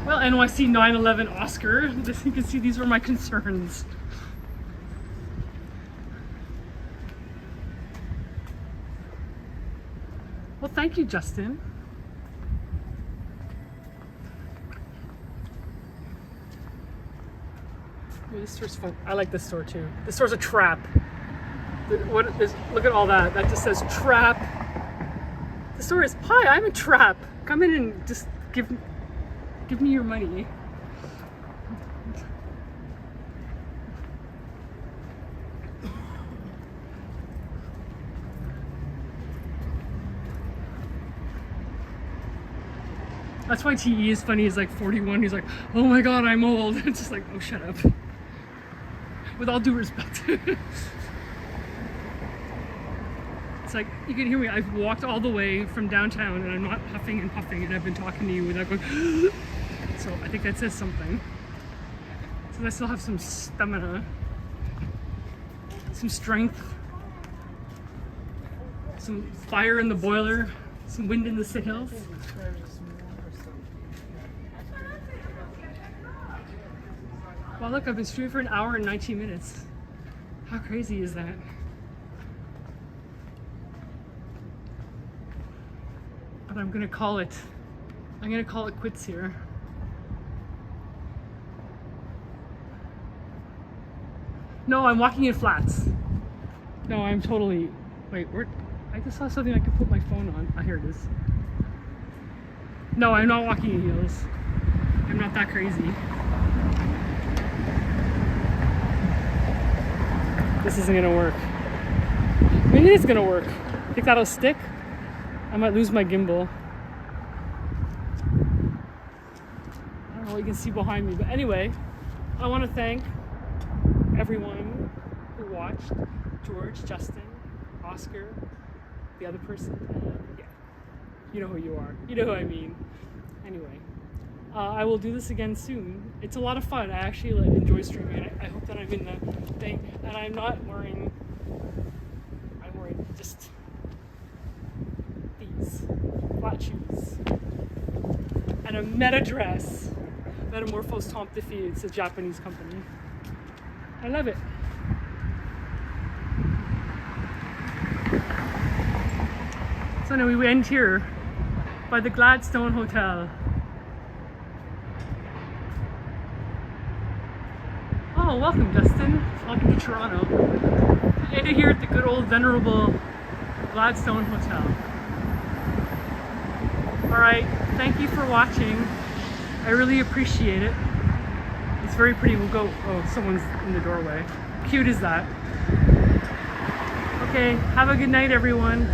Well, NYC 9/11 Oscar. You can see these were my concerns. Well, thank you, Justin. Oh, this store's fun. I like this store too. This store's a trap. Look at all that. That just says trap. The store is, hi, I'm a trap. Come in and just give me your money. That's why TE is funny. He's like 41. He's like, oh my god, I'm old. It's just like, oh, shut up. With all due respect. It's like, you can hear me. I've walked all the way from downtown and I'm not huffing and puffing and I've been talking to you without going. So I think that says something. So I still have some stamina, some strength, some fire in the boiler, some wind in the sails. Wow, look, I've been streaming for an hour and 19 minutes. How crazy is that? But I'm gonna call it quits here. No, I'm walking in flats. No, I'm totally, wait, where? I just saw something I could put my phone on. Ah, here it is. No, I'm not walking in heels. I'm not that crazy. This isn't gonna work. Maybe it's gonna work. Think that'll stick? I might lose my gimbal. I don't know what you can see behind me, but anyway, I want to thank everyone who watched. George, Justin, Oscar, the other person. Yeah, you know who you are. You know who I mean. Anyway, I will do this again soon. It's a lot of fun. I actually enjoy streaming. I hope that I'm in the thing, and I'm not wearing. I'm wearing just these flat shoes and a meta dress. Metamorphose Temple de Fille. It's a Japanese company. I love it. So now we end here by the Gladstone Hotel. Oh, welcome, Justin. Welcome to Toronto. We ended here at the good old venerable Gladstone Hotel. Alright, thank you for watching. I really appreciate it. It's very pretty. We'll go. Oh, someone's in the doorway. Cute is that? Okay, have a good night, everyone.